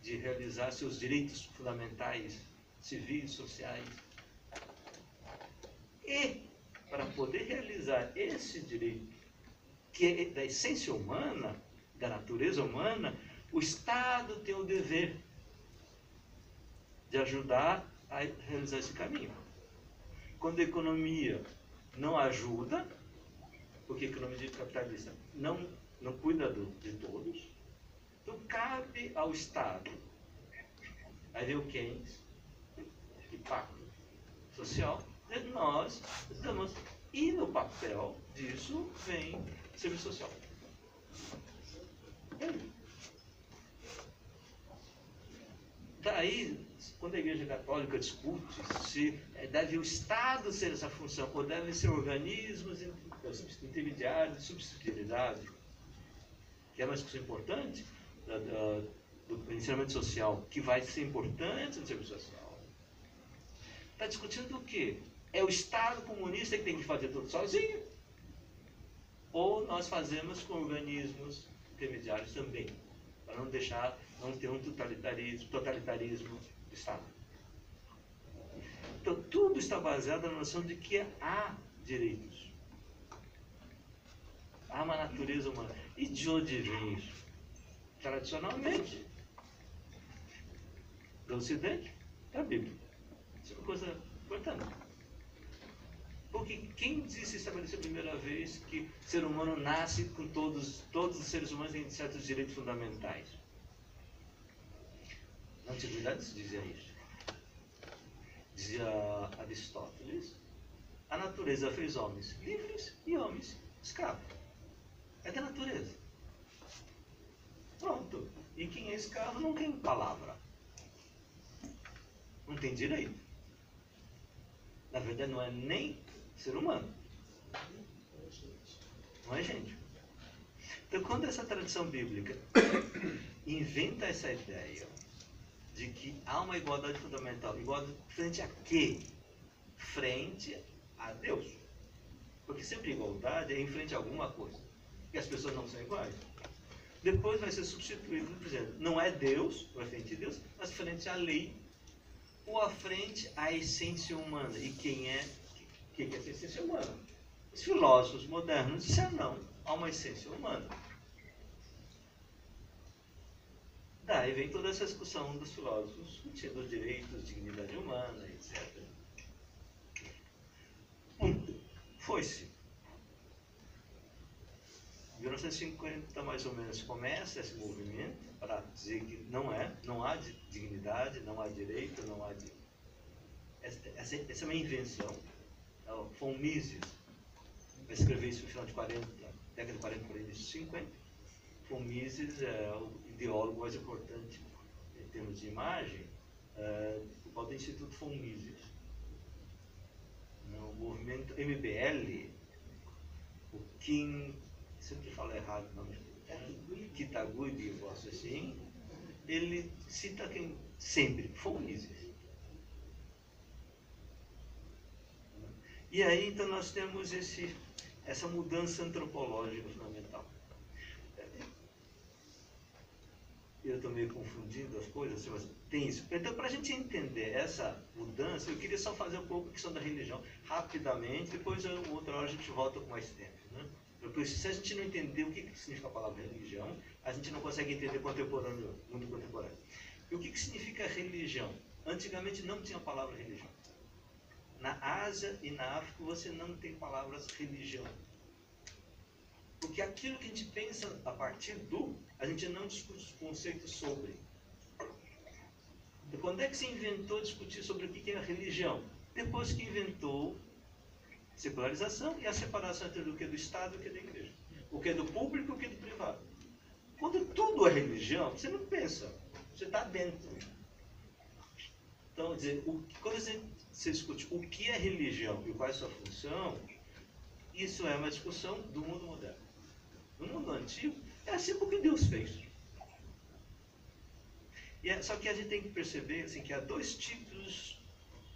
de realizar seus direitos fundamentais, civis, sociais. E, para poder realizar esse direito, que é da essência humana, da natureza humana, o Estado tem o dever de ajudar a realizar esse caminho. Quando a economia não ajuda, porque a economia capitalista não cuida de todos, então cabe ao Estado, aí vem o Keynes, de pacto social, nós estamos, e no papel disso vem serviço social. Daí, quando a Igreja Católica discute se deve o Estado ser essa função, ou devem ser organismos intermediários de subsidiariedade, que é uma discussão importante do ensinamento social, que vai ser importante no serviço social. Está discutindo o quê? É o Estado comunista que tem que fazer tudo sozinho? Ou nós fazemos com organismos intermediários também, para não ter um totalitarismo do Estado. Então, tudo está baseado na noção de que há direitos. Há uma natureza humana. E de onde vem isso? Tradicionalmente, do Ocidente, da Bíblia. Isso é uma coisa importante. Porque quem disse estabelecer a primeira vez que o ser humano nasce com todos os seres humanos têm certos direitos fundamentais? Na antiguidade se dizia isso. Dizia Aristóteles, a natureza fez homens livres e homens escravos. É da natureza. Pronto. E quem é escravo não tem palavra. Não tem direito. Na verdade não é nem ser humano. Não é gente. Então, quando essa tradição bíblica inventa essa ideia de que há uma igualdade fundamental, igualdade frente a quê? Frente a Deus. Porque sempre igualdade é em frente a alguma coisa. E as pessoas não são iguais. Depois vai ser substituído dizendo, não é Deus, não é frente a Deus, mas frente à lei, ou à frente à essência humana. E quem é essa essência humana? Os filósofos modernos disseram não, há uma essência humana. Daí vem toda essa discussão dos filósofos discutindo os direitos, dignidade humana, etc. Foi-se. Em 1950, mais ou menos, começa esse movimento para dizer que não há dignidade, não há direito, não há... Essa é uma invenção. Von Mises vai escrever isso no final de 40, década de 40 para início de 50. Von Mises é o ideólogo mais importante em termos de imagem do Instituto Von Mises. No movimento MBL, o Kim, sempre falo errado o nome, Kitaguiri, eu gosto assim, ele cita quem sempre, Von Mises. E aí, então, nós temos essa mudança antropológica fundamental. Eu estou meio confundindo as coisas, mas tem isso. Então, para a gente entender essa mudança, eu queria só fazer um pouco a questão da religião, rapidamente, depois, outra hora, a gente volta com mais tempo. Né? Porque se a gente não entender o que significa a palavra religião, a gente não consegue entender o mundo contemporâneo. E o que significa religião? Antigamente não tinha a palavra religião. Na Ásia e na África você não tem palavras religião. Porque aquilo que a gente pensa a partir do, a gente não discute os conceitos sobre. Quando é que se inventou discutir sobre o que é a religião? Depois que inventou secularização e a separação entre o que é do Estado e o que é da igreja. O que é do público e o que é do privado. Quando tudo é religião, você não pensa, você está dentro. Então, dizer, quando você discute o que é religião e qual é a sua função, isso é uma discussão do mundo moderno. No mundo antigo, é assim porque Deus fez. Só que a gente tem que perceber assim, que há dois tipos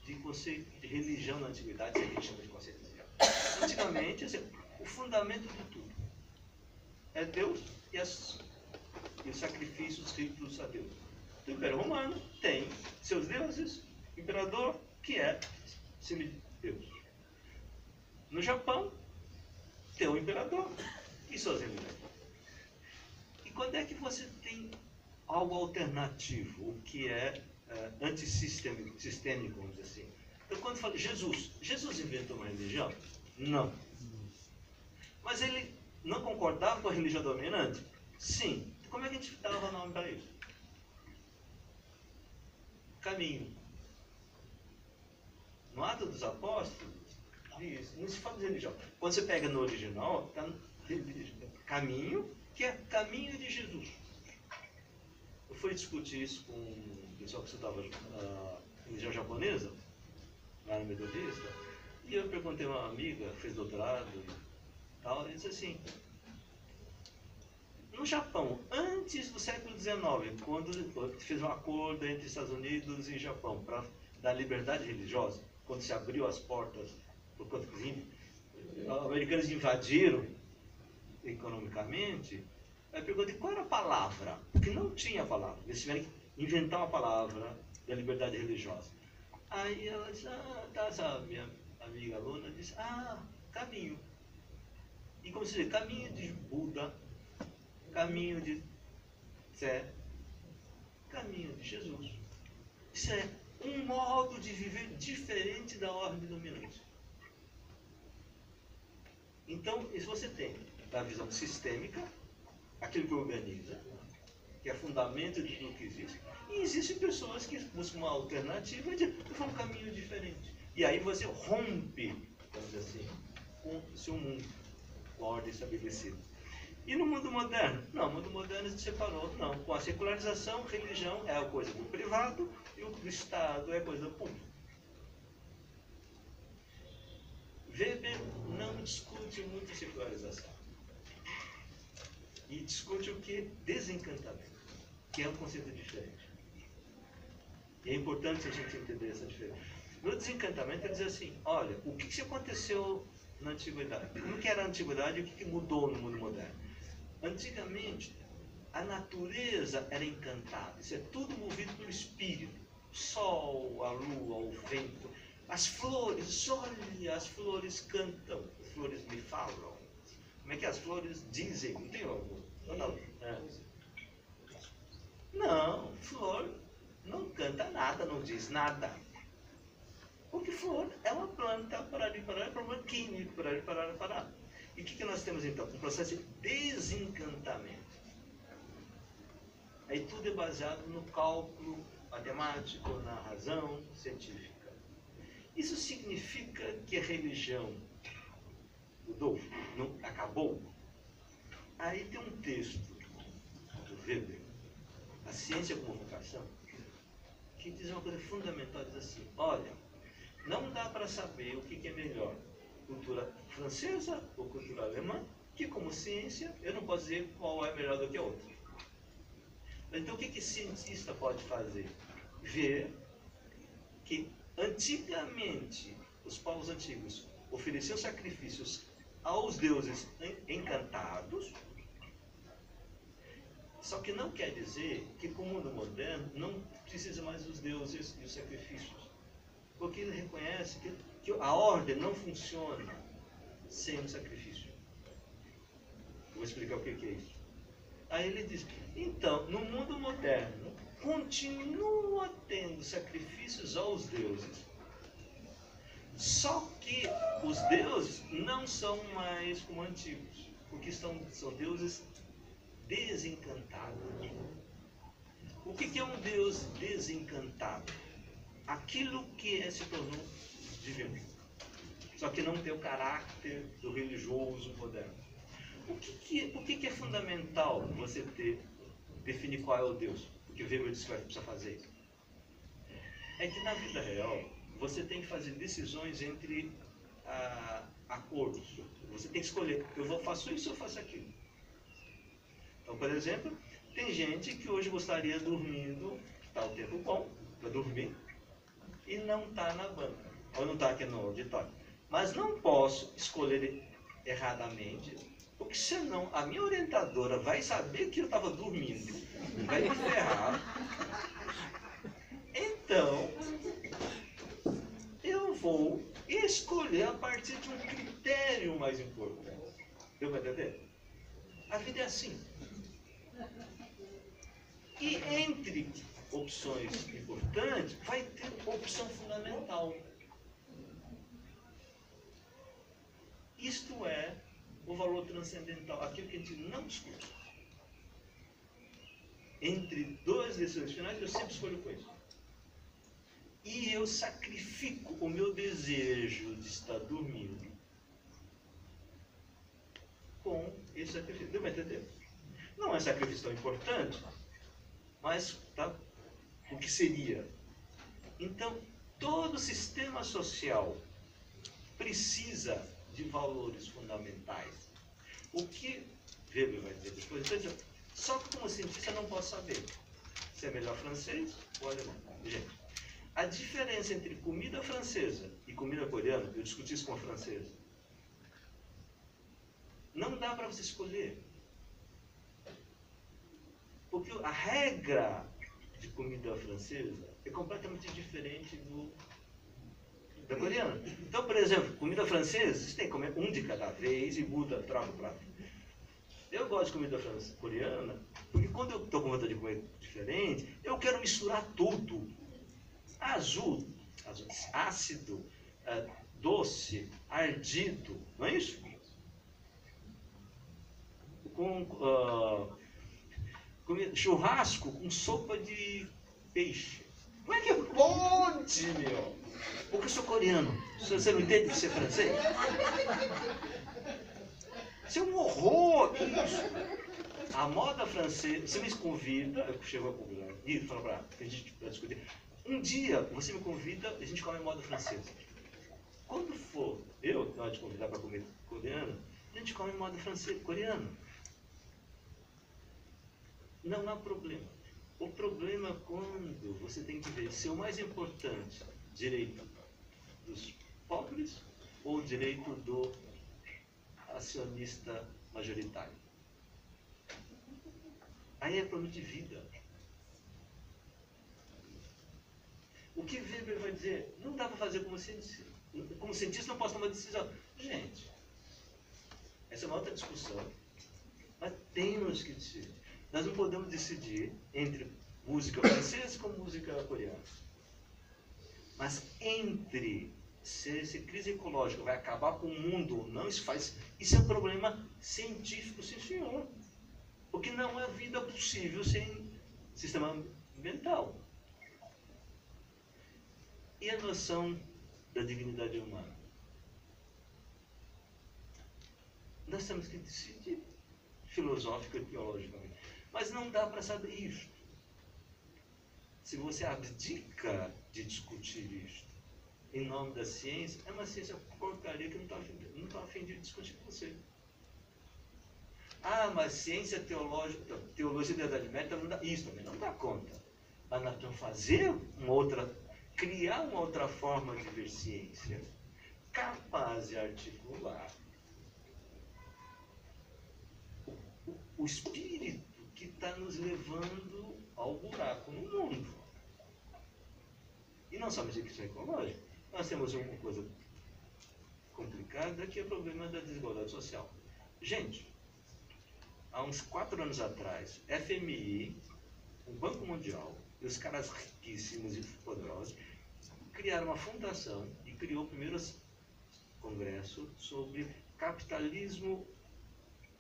de conceito de religião na antiguidade, que a gente chama de conceito de religião. Antigamente, assim, o fundamento de tudo é Deus e os sacrifícios ricos a Deus. O Império Romano tem seus deuses, o imperador, que é semideus. No Japão, tem o imperador e suas religiões. E quando é que você tem algo alternativo, o que é antissistêmico, vamos dizer assim? Então, quando fala Jesus inventou uma religião? Não. Mas ele não concordava com a religião dominante? Sim. Como é que a gente dava nome para isso? Caminho. No Atos dos Apóstolos, não se fala de religião. Quando você pega no original, está caminho, que é caminho de Jesus. Eu fui discutir isso com o pessoal que estudava a religião japonesa, lá no Metodista, e eu perguntei a uma amiga, fez doutorado e tal, e disse assim, no Japão, antes do século XIX, quando fez um acordo entre Estados Unidos e Japão para dar liberdade religiosa, quando se abriu as portas, por conta que os americanos invadiram economicamente, aí eu perguntei qual era a palavra, porque não tinha palavra, eles tiveram que inventar uma palavra da liberdade religiosa. Aí ela disse, essa minha amiga aluna disse, caminho. E como se diz, caminho de Buda, caminho de Sé, caminho de Jesus. Isso é um modo de viver diferente da ordem dominante. Então, isso você tem da visão sistêmica, aquilo que organiza, que é fundamento de tudo que existe. E existem pessoas que buscam uma alternativa de um caminho diferente. E aí você rompe, vamos dizer assim, com o seu mundo, com a ordem estabelecida. E no mundo moderno? Não, no mundo moderno se separou. Não, com a secularização, religião é a coisa do privado e o do Estado é a coisa do público. Weber não discute muito a secularização. E discute o que? Desencantamento, que é um conceito diferente. E é importante a gente entender essa diferença. No desencantamento, ele diz assim, olha, o que aconteceu na antiguidade? O que era a antiguidade e o que mudou no mundo moderno? Antigamente, a natureza era encantada. Isso é tudo movido pelo espírito. O sol, a lua, o vento. As flores, olha, as flores cantam. As flores me falam. Como é que as flores dizem? Não tem algum? Não, flor não canta nada, não diz nada. Porque flor é uma planta, parari, é uma química, parari. E o que nós temos então? Um processo de desencantamento. Aí tudo é baseado no cálculo matemático, na razão científica. Isso significa que a religião mudou? Não acabou? Aí tem um texto do Weber, A Ciência como Vocação, que diz uma coisa fundamental, diz assim, olha, não dá para saber o que é melhor, cultura francesa ou cultura alemã, que como ciência eu não posso dizer qual é melhor do que a outra. Então o que cientista pode fazer? Ver que antigamente os povos antigos ofereciam sacrifícios aos deuses encantados, só que não quer dizer que com o mundo moderno não precisa mais dos deuses e os sacrifícios. Porque ele reconhece que a ordem não funciona sem um sacrifício. Vou explicar o que é isso. Aí ele diz, então, no mundo moderno, continua tendo sacrifícios aos deuses. Só que os deuses não são mais como antigos, porque são deuses desencantados. O que é um Deus desencantado? Aquilo que se tornou divino, só que não tem o caráter do religioso moderno. O que é fundamental você definir qual é o Deus? Porque Weber disse que precisa fazer isso. É que na vida real, você tem que fazer decisões entre acordos. Você tem que escolher, faço isso ou faço aquilo. Então, por exemplo, tem gente que hoje gostaria dormindo, está o tempo bom para dormir, e não está na banca, ou não está aqui no auditório. Mas não posso escolher erradamente, porque senão a minha orientadora vai saber que eu estava dormindo, vai me ferrar. Então, eu vou escolher a partir de um critério mais importante. Deu para entender? A vida é assim. E entre opções importantes, vai ter opção fundamental. Isto é o valor transcendental, aquilo que a gente não discute. Entre duas decisões finais, eu sempre escolho coisa. E eu sacrifico o meu desejo de estar dormindo com esse sacrifício. Deu para entender? Não é sacrifício tão importante, mas tá, o que seria? Então, todo sistema social precisa de valores fundamentais. O que Weber vai dizer depois? Então, só que como cientista eu não posso saber se é melhor francês ou alemão. Gente, a diferença entre comida francesa e comida coreana, eu discuti isso com a francesa, não dá para você escolher. Porque a regra de comida francesa é completamente diferente da coreana. Então, por exemplo, comida francesa, você tem que comer um de cada vez e muda, troca o prato. Eu gosto de comida coreana, porque quando eu estou com vontade de comer diferente, eu quero misturar tudo. Azul, ácido, doce, ardido, não é isso? Churrasco com sopa de peixe. Como é que pode, meu? Porque eu sou coreano. Você não entende que você é francês? Isso é um horror, isso. A moda francesa, você me convida, eu chego a convidar, e fala pra gente discutir. Um dia você me convida, a gente come moda francesa. Quando for eu, na hora de convidar para comer coreano, a gente come moda francesa, coreano. Não há problema. O problema é quando você tem que ver se é o mais importante, direito dos pobres ou direito do acionista majoritário. Aí é problema de vida. O que Weber vai dizer? Não dá para fazer como cientista. Como cientista não posso tomar decisão. Gente, essa é uma outra discussão. Mas temos que decidir. Nós não podemos decidir entre música francesa com música coreana. Mas entre se essa crise ecológica vai acabar com o mundo ou não, isso é um problema científico, sim senhor. Porque não é vida possível sem sistema ambiental. E a noção da dignidade humana? Nós temos que decidir filosófica e teologicamente. Mas não dá para saber isso. Se você abdica de discutir isto em nome da ciência, é uma ciência porcaria que não está a fim de discutir com você. Ah, mas ciência teológica, teologia da Idade Média, não dá, isso também não dá conta. Mas nós temos que fazer criar uma outra forma de ver ciência, capaz de articular o espírito que está nos levando ao buraco no mundo. E não somente a questão ecológica. Nós temos uma coisa complicada que é o problema da desigualdade social. Gente, há uns 4 anos atrás, FMI, o Banco Mundial e os caras riquíssimos e poderosos criaram uma fundação e criou o primeiro congresso sobre capitalismo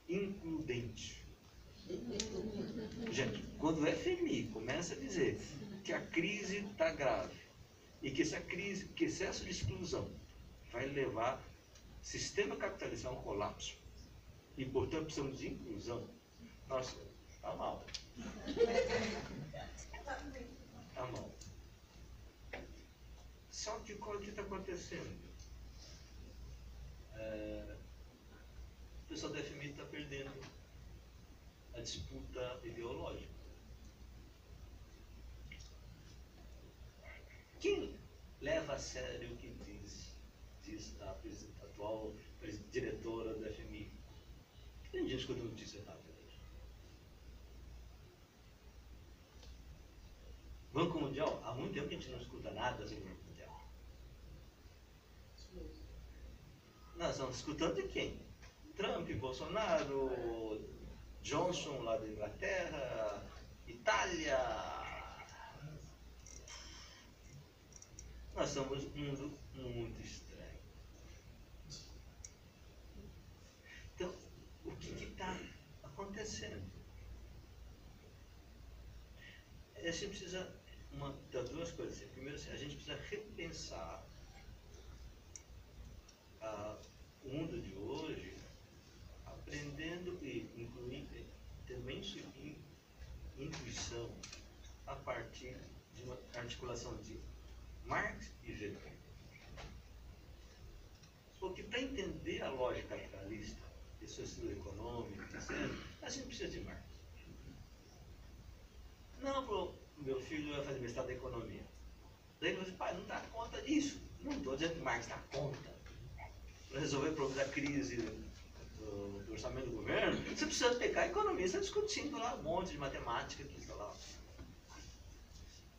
includente. Gente, quando o FMI começa a dizer que a crise está grave e que essa crise, que excesso de exclusão vai levar o sistema capitalista a um colapso e, portanto, precisamos de inclusão, nossa, está mal. Está mal. Só que o que está acontecendo? O pessoal da FMI está perdendo a disputa ideológica. Quem leva a sério o que diz a atual diretora da FMI? Tem gente escutando notícia errada. Banco Mundial, há muito tempo que a gente não escuta nada sobre o Banco Mundial. Nós estamos escutando de quem? Trump, Bolsonaro, Johnson lá da Inglaterra, Itália. Nós somos um mundo muito estranho. Então, o que está acontecendo? A gente precisa das duas coisas. Primeiro, a gente precisa repensar o mundo de hoje, aprendendo e incluindo também intuição a partir de uma articulação de Marx e Weber. Porque para entender a lógica capitalista, e seu estudo econômico, etc., a gente precisa de Marx. Não, meu filho vai fazer mestrado em economia. Daí ele diz, pai, não dá conta disso. Não estou dizendo que Marx dá conta. Para resolver o problema da crise do orçamento do governo, você precisa pegar economista discutindo lá um monte de matemática, aqui, sei lá.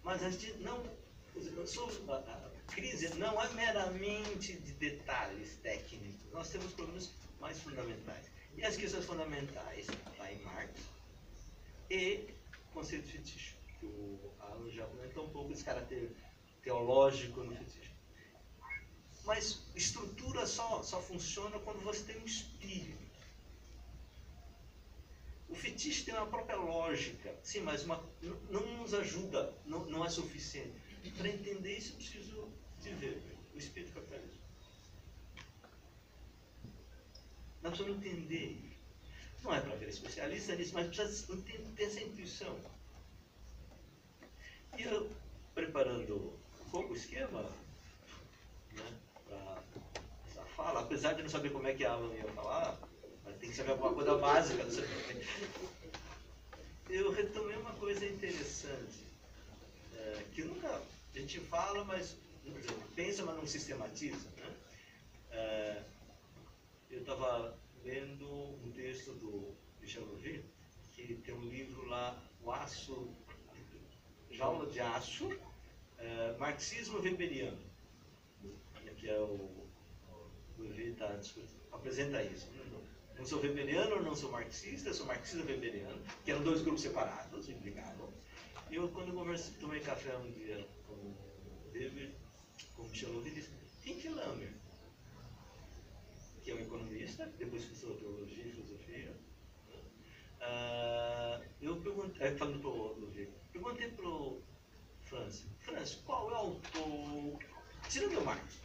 Mas a gente não. A crise não é meramente de detalhes técnicos. Nós temos problemas mais fundamentais. E as questões fundamentais estão em Marx e conceito fetichismo, que o Alan já comentou um pouco desse caráter teológico no fetichismo. Mas estrutura só funciona quando você tem um espírito. O fetiche tem uma própria lógica, sim, mas não nos ajuda, não é suficiente. Para entender isso, eu preciso de ver o espírito capitalista. Nós precisamos entender. Não é para ver especialista nisso, mas precisa ter essa intuição. E eu, preparando um pouco o esquema, né, para essa fala, apesar de não saber como é que a Alan ia falar, mas tem que saber alguma coisa básica. Eu retomei uma coisa interessante, que nunca a gente fala, mas pensa, mas não sistematiza. Né? Eu estava lendo um texto do Michel Louvier, que tem um livro lá, O Aço, Jaula de Aço, Marxismo Weberiano, que é o Louvier apresenta isso. Não sou weberiano, não sou marxista, sou marxista weberiano, que eram dois grupos separados, implicavam. E eu, quando tomei café um dia com o Weber, com o Michel Louvier, disse, Henk Lammer, que é um economista, depois estudou teologia e filosofia, eu perguntei, falando para o Louvier, perguntei para o Franz, qual é o autor, tirando o Marx,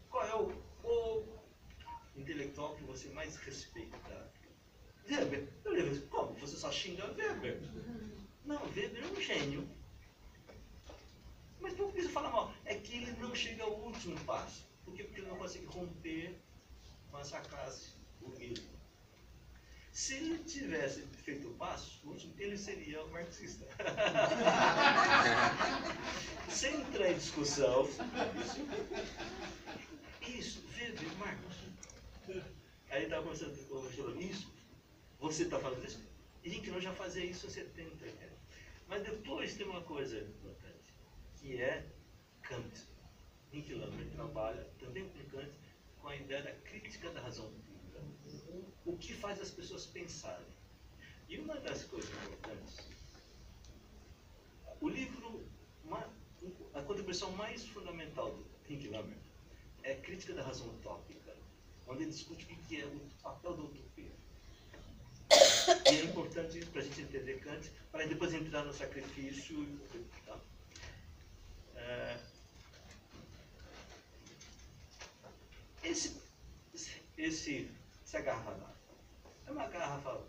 qual é o intelectual que você mais respeita? Weber. Eu lembro, como? Você só xinga Weber? Não, Weber é um gênio. Mas por que você fala mal? É que ele não chega ao último passo. Por quê? Porque ele não consegue romper com essa classe burguesa. Se ele tivesse feito o passo, ele seria um marxista. Sem entrar em discussão. Isso, Weber, Marx. Aí estava conversando com o Michel, isso, você está falando isso? E que nós já fazia isso há 70 anos. Mas depois tem uma coisa importante, que é Kant. Henk Lammer trabalha também com Kant com a ideia da crítica da razão pública. O que faz as pessoas pensarem. E uma das coisas importantes, o livro, a contribuição mais fundamental do Henk Lammer é a crítica da razão utópica, onde ele discute o que é o papel da utopia. E é importante isso para a gente entender Kant, para depois entrar no sacrifício. Tá? Essa garrafa é uma garrafa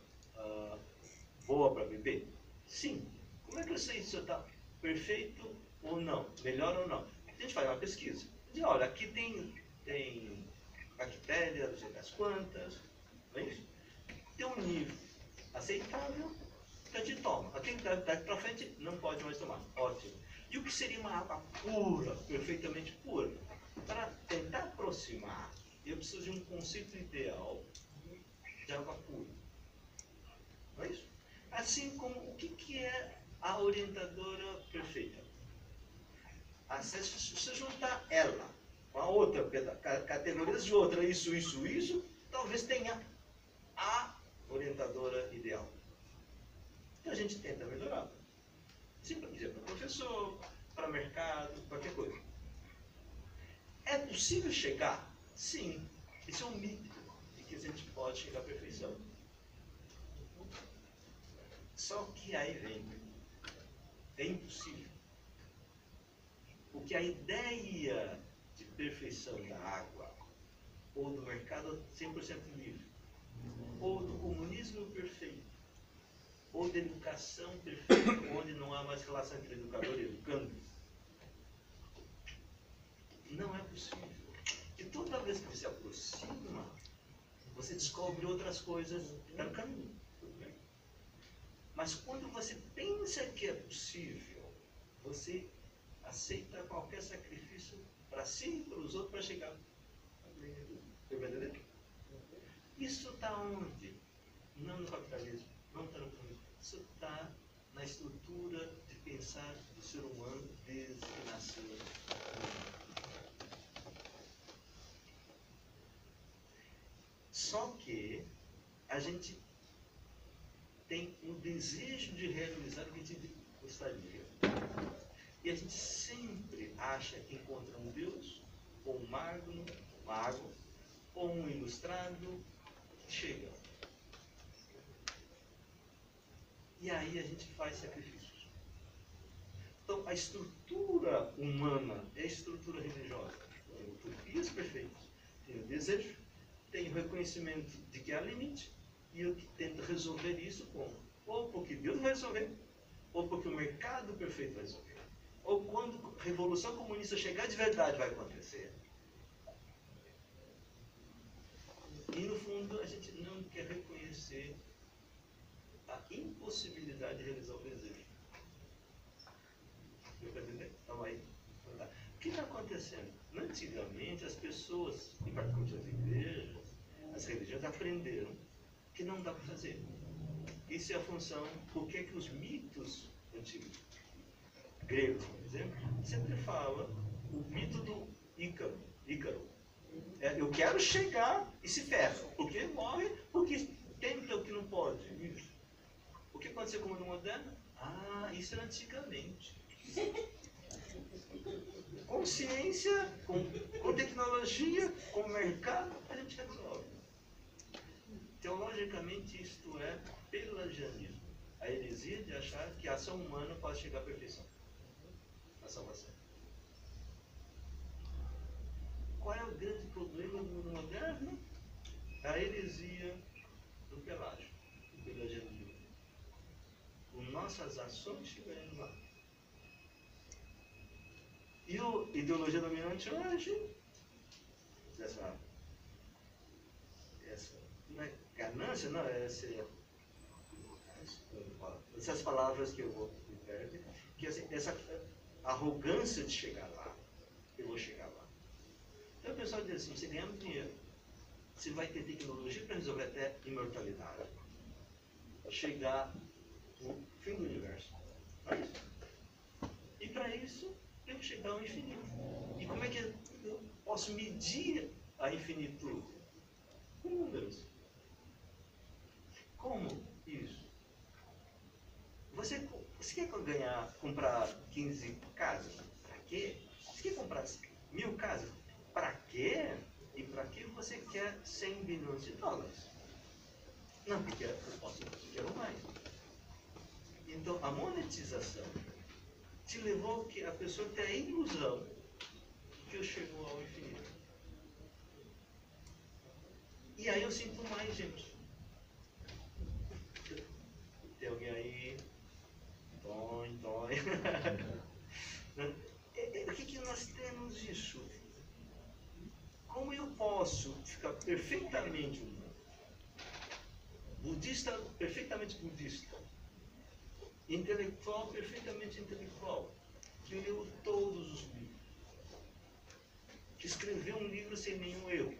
boa para beber? Sim. Como é que eu sei se está perfeito ou não, melhor ou não? A gente faz uma pesquisa. Diz, olha, aqui tem bactérias, não sei das quantas, não é isso? Tem um nível aceitável, que a gente toma. Aquele daqui para frente não pode mais tomar. Ótimo. E o que seria uma água pura, perfeitamente pura? Para tentar aproximar, eu preciso de um conceito ideal de água pura. Não é isso? Assim como, o que é a orientadora perfeita? Se você juntar ela com a outra, categorias de outra, isso, talvez tenha a orientadora ideal. Então a gente tenta melhorar. Sim, para dizer, para professor, para mercado, qualquer coisa. É possível chegar? Sim. Isso é um mito de que a gente pode chegar à perfeição. Só que aí vem. É impossível. Porque a ideia de perfeição da água, ou do mercado 100% livre, ou do comunismo perfeito, ou da educação perfeita, onde não há mais relação entre educador e educando, não é possível. E toda vez que você aproxima, você descobre outras coisas no caminho. Mas quando você pensa que é possível, você aceita qualquer sacrifício para si e para os outros para chegar. Você vai entender? Isso está onde? Não no capitalismo, não está no comunismo. Isso está na estrutura de pensar do ser humano desde que nasceu. Só que a gente tem um desejo de realizar o que a gente gostaria. E a gente sempre acha que encontra um Deus, ou um mago, ou um ilustrado, que chega. E aí a gente faz sacrifícios. Então, a estrutura humana é a estrutura religiosa. Tem utopias perfeitas. Tem o desejo, tem o reconhecimento de que há limite, e eu tento resolver isso ou porque Deus vai resolver, ou porque o mercado perfeito vai resolver. Ou quando a Revolução Comunista chegar de verdade vai acontecer. E no fundo a gente não quer reconhecer a impossibilidade de realizar o desejo. Deu para entender? Então aí. O que está acontecendo? Antigamente as pessoas, e particularmente as igrejas, as religiões aprenderam que não dá para fazer. Isso é a função, por que os mitos antigos, gregos, por exemplo, sempre fala o mito do Ícaro. Eu quero chegar e se ferra. Porque morre, porque tenta o que não pode. Isso. O que aconteceu com o mundo moderno? Isso era antigamente. Com ciência, com tecnologia, com mercado, a gente resolve. Teologicamente, isto é pelagianismo. A heresia de achar que a ação humana pode chegar à perfeição. A salvação. Qual é o grande problema do mundo moderno? A heresia do pelágio, do pelagianismo. Nossas ações chegarem lá. E a ideologia dominante hoje, essa não é ganância, não, essas palavras que eu vou me perder, que essa arrogância de chegar lá, eu vou chegar lá. Então o pessoal diz assim, você ganha dinheiro, você vai ter tecnologia para resolver até imortalidade, chegar no fim do universo. Não é isso? E para isso, eu vou chegar ao infinito. E como é que eu posso medir a infinitude? Com números. Como isso? Você quer comprar 15 casas? Para quê? Você quer comprar 1000 casas? Para quê? E para que você quer 100 bilhões de dólares? Não, porque eu posso, eu quero mais. Então, a monetização te levou a pessoa ter a ilusão que eu chego ao infinito. E aí eu sinto mais, gente. Tem alguém aí? Dói. O que nós temos isso? Como eu posso ficar perfeitamente humano? Budista, perfeitamente budista. Intelectual, perfeitamente intelectual. Que leu todos os livros. Que escreveu um livro sem nenhum erro.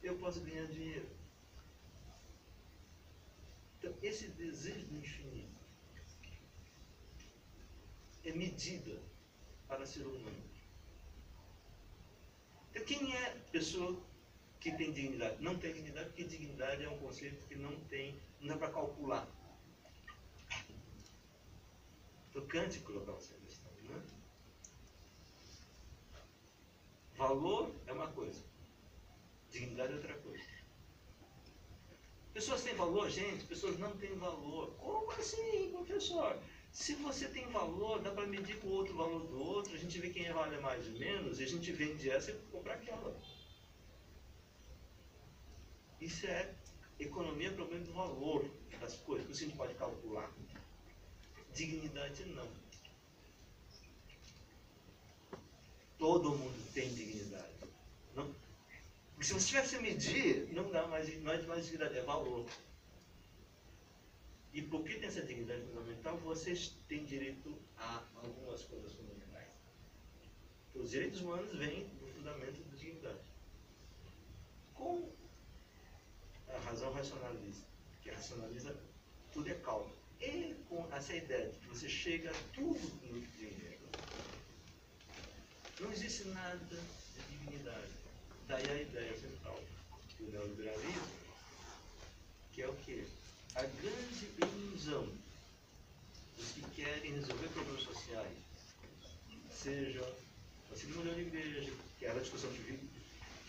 Eu posso ganhar dinheiro. Então, esse desejo do infinito é medida para ser humano. Então, quem é pessoa que tem dignidade? Não tem dignidade, porque dignidade é um conceito que não dá para calcular. Então, Kant colocava essa questão, né? Valor é uma coisa, dignidade é outra coisa. Pessoas têm valor, gente, pessoas não têm valor. Como assim, professor? Se você tem valor, dá para medir com o outro valor do outro, a gente vê quem vale mais ou menos, e a gente vende essa e compra aquela. Isso é economia, problema do valor das coisas, que a gente pode calcular. Dignidade não. Todo mundo tem dignidade. Não? Porque se você tivesse que medir, não é mais dignidade, é valor. E porque tem essa dignidade fundamental, vocês têm direito a algumas coisas fundamentais. Os direitos humanos vêm do fundamento da dignidade. Com a razão racionalista, que racionaliza tudo é causa. E com essa ideia de que você chega a tudo no dinheiro, não existe nada de dignidade. Daí a ideia central do neoliberalismo, que é o quê? A grande ilusão dos que querem resolver problemas sociais, seja a segunda grande igreja, que era a discussão que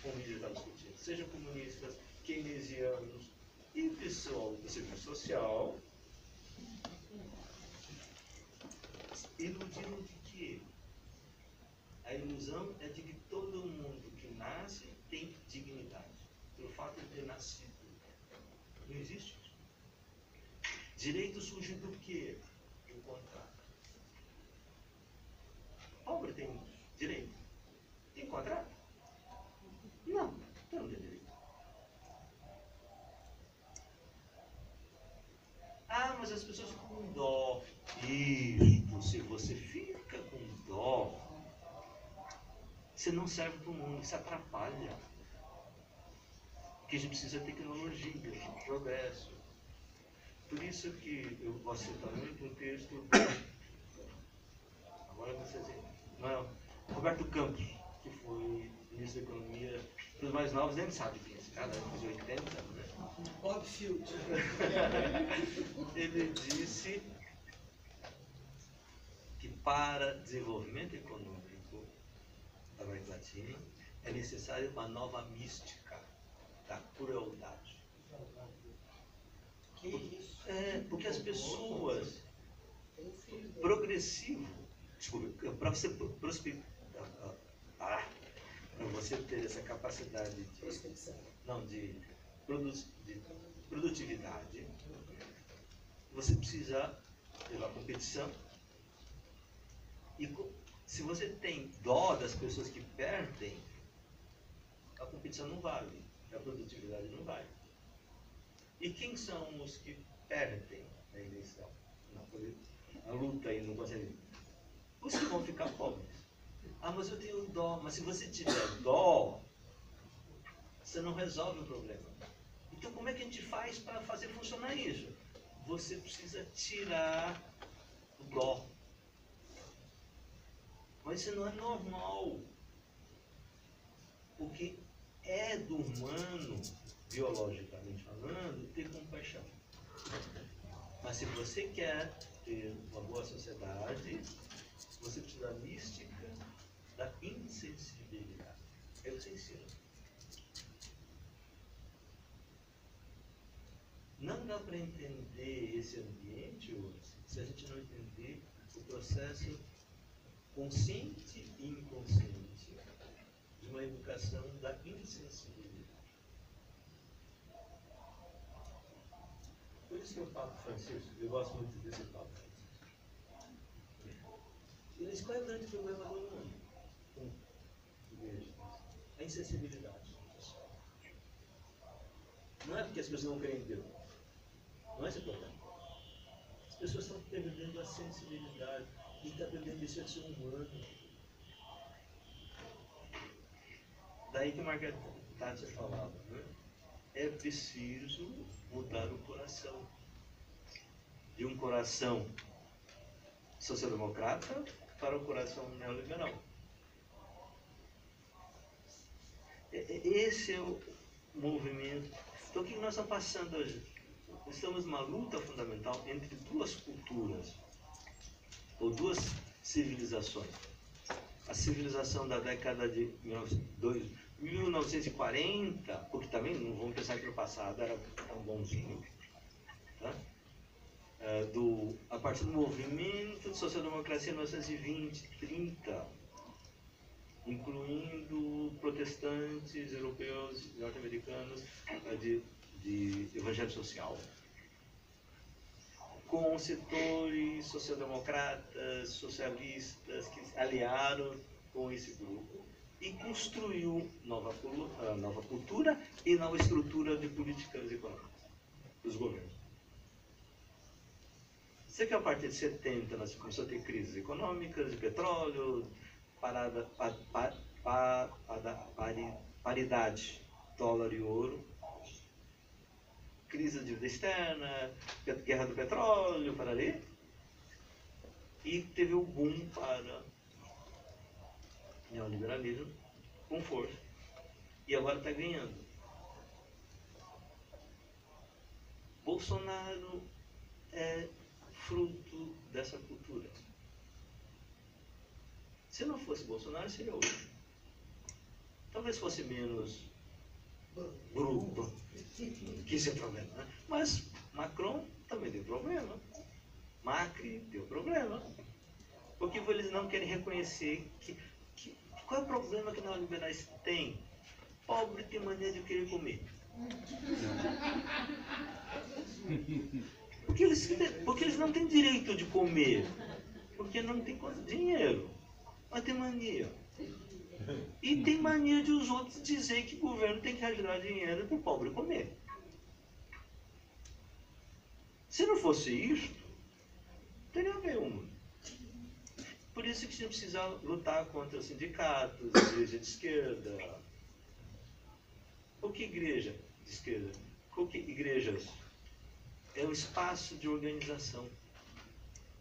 o Mídia estava discutindo, sejam comunistas, keynesianos e pessoal do serviço social, iludiram de quê? A ilusão é de que todo mundo que nasce tem dignidade, pelo fato de ter nascido. Não existe isso. Direito surge do quê? Do contrato. Pobre tem direito. Tem contrato? Não, então não tem direito. Ah, mas as pessoas ficam com dó. Isso, se você fica com dó, você não serve para o mundo, isso atrapalha. Porque a gente precisa de tecnologia, de progresso. Por isso que eu gosto de citar muito um texto, agora não sei se não, Roberto Campos, que foi ministro da Economia, os mais novos nem sabem quem é esse cara, de 80, né? Bob Field. Ele disse que para desenvolvimento econômico da América Latina é necessária uma nova mística da crueldade. Que isso? Porque as pessoas progressivo, desculpa, para você para você ter essa capacidade de produtividade, você precisa ter uma competição. E se você tem dó das pessoas que perdem, a competição não vale, a produtividade não vale. E quem são os que perdem na eleição? A luta aí não consegue. Os que vão ficar pobres. Ah, mas eu tenho dó. Mas se você tiver dó, você não resolve o problema. Então como é que a gente faz para fazer funcionar isso? Você precisa tirar o dó. Mas isso não é normal. Porque é do humano, biologicamente falando, ter compaixão. Mas se você quer ter uma boa sociedade, você precisa da mística da insensibilidade. É o que você ensina. Não dá para entender esse ambiente hoje se a gente não entender o processo consciente e inconsciente de uma educação da insensibilidade. Por isso que o Papa Francisco, eu gosto muito desse Papa Francisco, ele diz: qual é o grande problema do mundo? A insensibilidade. Não é porque as pessoas não creem em Deus. Não é esse o problema. As pessoas estão perdendo a sensibilidade e estão perdendo esse ser humano. Daí que Margaret Thatcher falava, né? É preciso mudar o coração. De um coração social-democrata para o coração neoliberal. Esse é o movimento. Então, o que nós estamos passando hoje? Estamos numa luta fundamental entre duas culturas, ou duas civilizações. A civilização da década de 1940, porque também não vamos pensar que no passado era tão bonzinho, tá? A partir do movimento de social-democracia em 1920, 30, incluindo protestantes, europeus, norte-americanos, de evangelho social, com setores social-democratas, socialistas, que se aliaram com esse grupo e construiu nova cultura e nova estrutura de políticas econômicas dos governos. Sei que a partir de 70 nós começamos a ter crises econômicas, de petróleo, paridade dólar e ouro, crise de dívida externa, guerra do petróleo, para ali, e teve o boom para neoliberalismo com força. E agora está ganhando. Bolsonaro é fruto dessa cultura. Se não fosse Bolsonaro, seria outro. Talvez fosse menos bruto, que esse é o problema, né? Mas Macron também deu problema. Macri deu problema. Porque eles não querem reconhecer qual é o problema que os neoliberais têm? Pobre tem mania de querer comer. Porque eles não têm direito de comer. Porque não tem dinheiro. Mas tem mania. E tem mania de os outros dizer que o governo tem que ajudar dinheiro para o pobre comer. Se não fosse isto, teria nenhuma. Por isso que a gente precisa lutar contra os sindicatos, a igreja de esquerda. Por que igreja de esquerda? Por que igrejas? É um espaço de organização.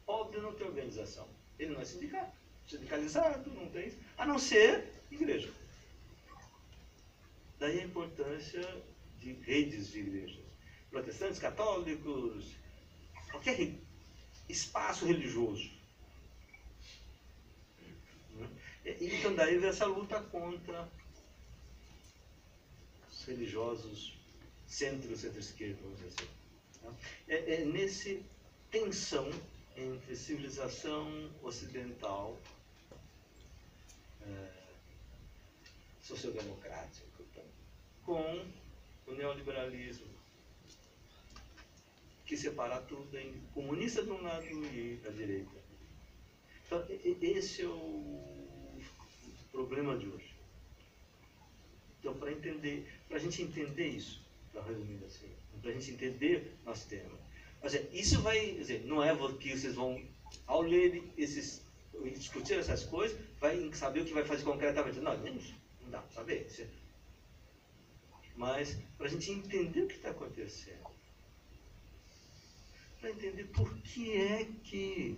Pobre não tem organização. Ele não é sindicato. Sindicalizado, não tem, a não ser igreja. Daí a importância de redes de igrejas. Protestantes, católicos, qualquer espaço religioso. Então daí vem essa luta contra os religiosos centro-esquerda, vamos dizer assim. É nesse tensão entre civilização ocidental, social-democrática, com o neoliberalismo, que separa tudo em comunista de um lado e da direita. Então, esse é o problema de hoje. Então, para a gente entender isso, para resumir assim, para a gente entender nosso tema, isso vai, não é que vocês vão, ao ler discutir essas coisas, vai saber o que vai fazer concretamente. Não dá para saber. Mas, para a gente entender o que está acontecendo, para entender por que é que,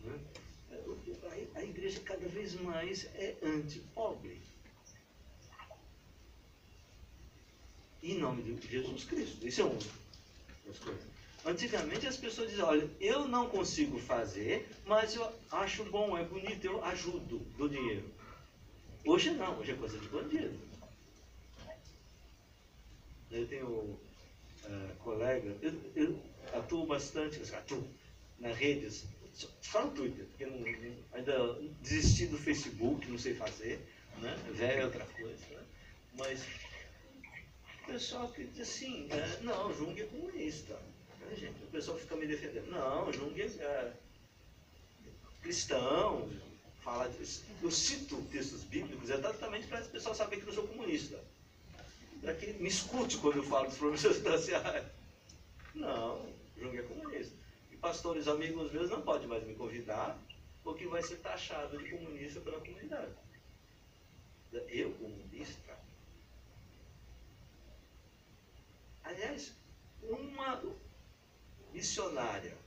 né, a igreja cada vez mais é anti-pobre. Em nome de Jesus Cristo. Isso é uma das coisas. Antigamente as pessoas diziam: olha, eu não consigo fazer, mas eu acho bom, é bonito, eu ajudo, dou dinheiro. Hoje não, hoje é coisa de bandido. Eu tenho colega, eu atuo bastante, nas redes, só no Twitter, porque ainda desisti do Facebook, não sei fazer, né? Velho é outra coisa, né? Mas o pessoal que diz assim, não, Jung é comunista. Né, gente? O pessoal fica me defendendo. Não, Jung é cristão. Eu cito textos bíblicos exatamente para as pessoas saberem que eu sou comunista. Para que me escute quando eu falo dos problemas substanciais. Não, Jung é comunista. E pastores amigos meus não podem mais me convidar, porque vai ser taxado de comunista pela comunidade. Eu, comunista? Aliás, uma missionária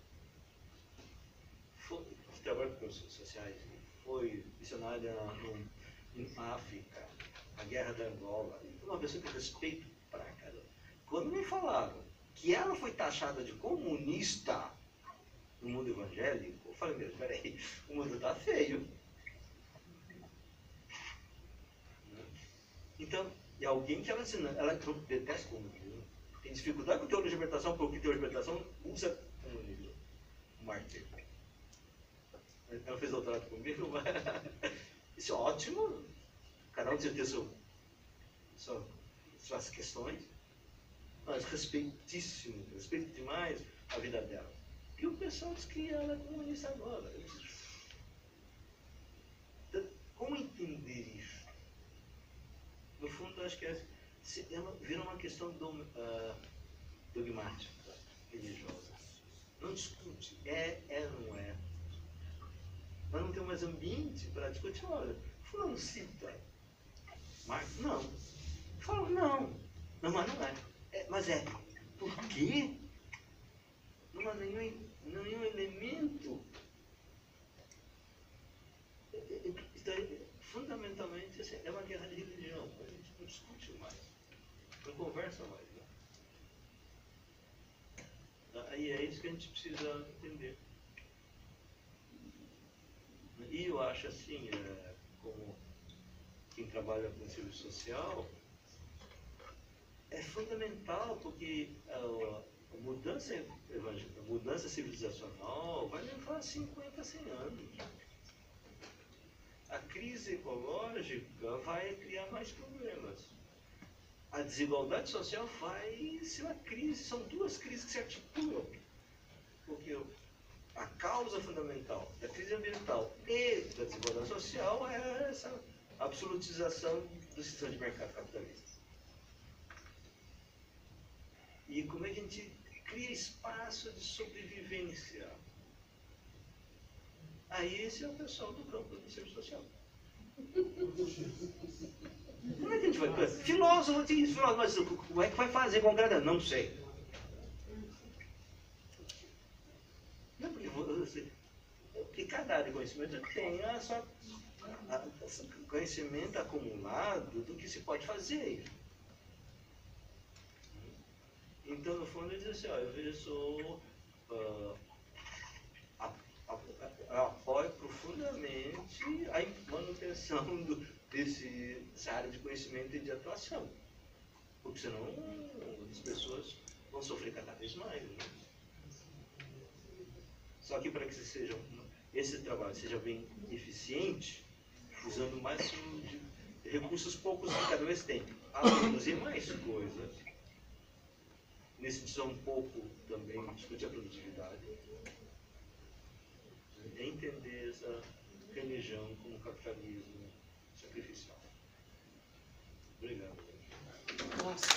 que trabalha com coisas sociais, foi missionária na África, na guerra da Angola, uma pessoa que eu respeito pra caramba. Quando me falaram que ela foi taxada de comunista no mundo evangélico, eu falei, meu, peraí, o mundo tá feio. Então, é alguém que ela detesta o comunismo, tem dificuldade com teologia de libertação, porque teologia de libertação usa comunismo, o marketing. Ela fez doutorado comigo, mas isso é ótimo, cada um tem que ter suas questões, mas respeitíssimo, respeito demais a vida dela. E o pessoal diz que ela é comunista agora. Então, como entender isso? No fundo, acho que ela vira uma questão dogmática, religiosa. Não discute, não é. Mas não tem mais ambiente para discutir. Olha, fulano cita Marx? Não. Fala, não, mas não é. Mas é. Por quê? Não há nenhum elemento. Fundamentalmente, assim, é uma guerra de religião. A gente não discute mais. Não conversa mais. Né? Aí é isso que a gente precisa entender. E eu acho assim, como quem trabalha com serviço social, é fundamental, porque a mudança civilizacional vai levar 50, 100 anos. A crise ecológica vai criar mais problemas. A desigualdade social vai ser uma crise, são duas crises que se articulam. Porque a causa fundamental da crise ambiental e da desigualdade social é essa absolutização do sistema de mercado capitalista. E como é que a gente cria espaço de sobrevivência? Aí esse é o pessoal do campo do serviço social. Como é que a gente vai? Filósofo, mas como é que vai fazer concretamente? Não sei. Não, porque cada área de conhecimento tem conhecimento acumulado do que se pode fazer. Então, no fundo, ele diz assim, eu apoio profundamente a manutenção dessa área de conhecimento e de atuação. Porque senão as pessoas vão sofrer cada vez mais. Né? Só que para que esse trabalho seja bem eficiente, usando o máximo de recursos poucos que cada vez tem, a produzir mais coisas. Nesse sentido, um pouco também discutir a produtividade. É entender essa religião como capitalismo sacrificial. Obrigado. Nossa.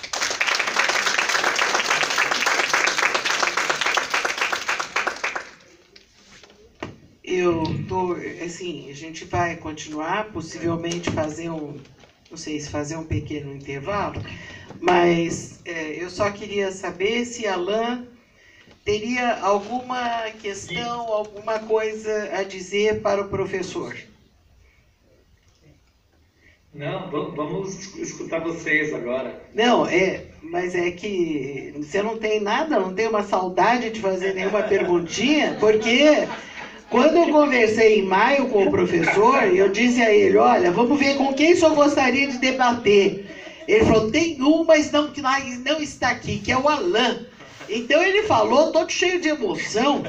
Assim, a gente vai continuar, possivelmente não sei se fazer um pequeno intervalo, mas eu só queria saber se Alain teria alguma questão, alguma coisa a dizer para o professor. Não, vamos escutar vocês agora. Não, mas é que você não tem nada, não tem uma saudade de fazer nenhuma perguntinha, porque quando eu conversei em maio com o professor, eu disse a ele, olha, vamos ver com quem o senhor gostaria de debater. Ele falou, tem um, mas não está aqui, que é o Alain. Então ele falou, todo cheio de emoção,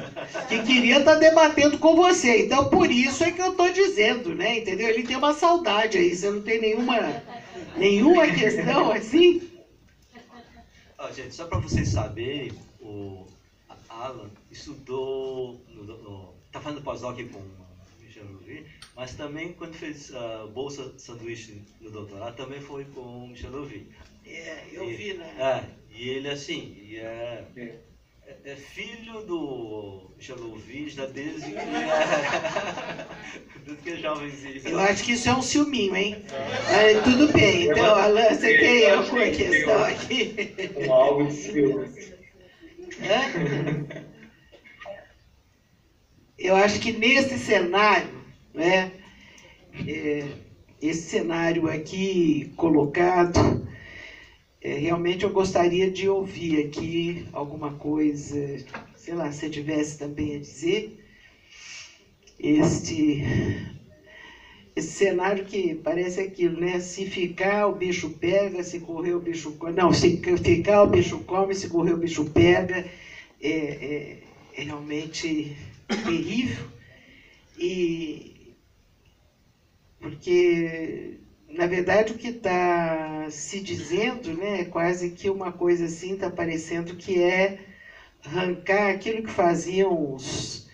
que queria estar debatendo com você. Então por isso é que eu estou dizendo, né? Entendeu? Ele tem uma saudade aí, você não tem nenhuma questão assim? Gente, só para vocês saberem, o Alan estudou, está fazendo pós-doc com o Michel Louvi, mas também quando fez bolsa sanduíche no doutorado, também foi com o Michel Louvi. Eu vi, né? E ele, assim, é filho do Michel Louvi, desde que é jovenzinho. Eu acho que isso é um ciúminho, hein? Tudo bem, então, Alain, você tem alguma questão aqui? Algo de ciúme. Eu acho que nesse cenário, né, esse cenário aqui colocado, realmente eu gostaria de ouvir aqui alguma coisa, sei lá, se tivesse também a dizer. Esse cenário que parece aquilo, né? Se ficar, o bicho pega, se correr, o bicho come. Não, se ficar, o bicho come, se correr, o bicho pega. É realmente terrível. Porque, na verdade, o que está se dizendo, né, é quase que uma coisa assim, está parecendo que é arrancar aquilo que faziam os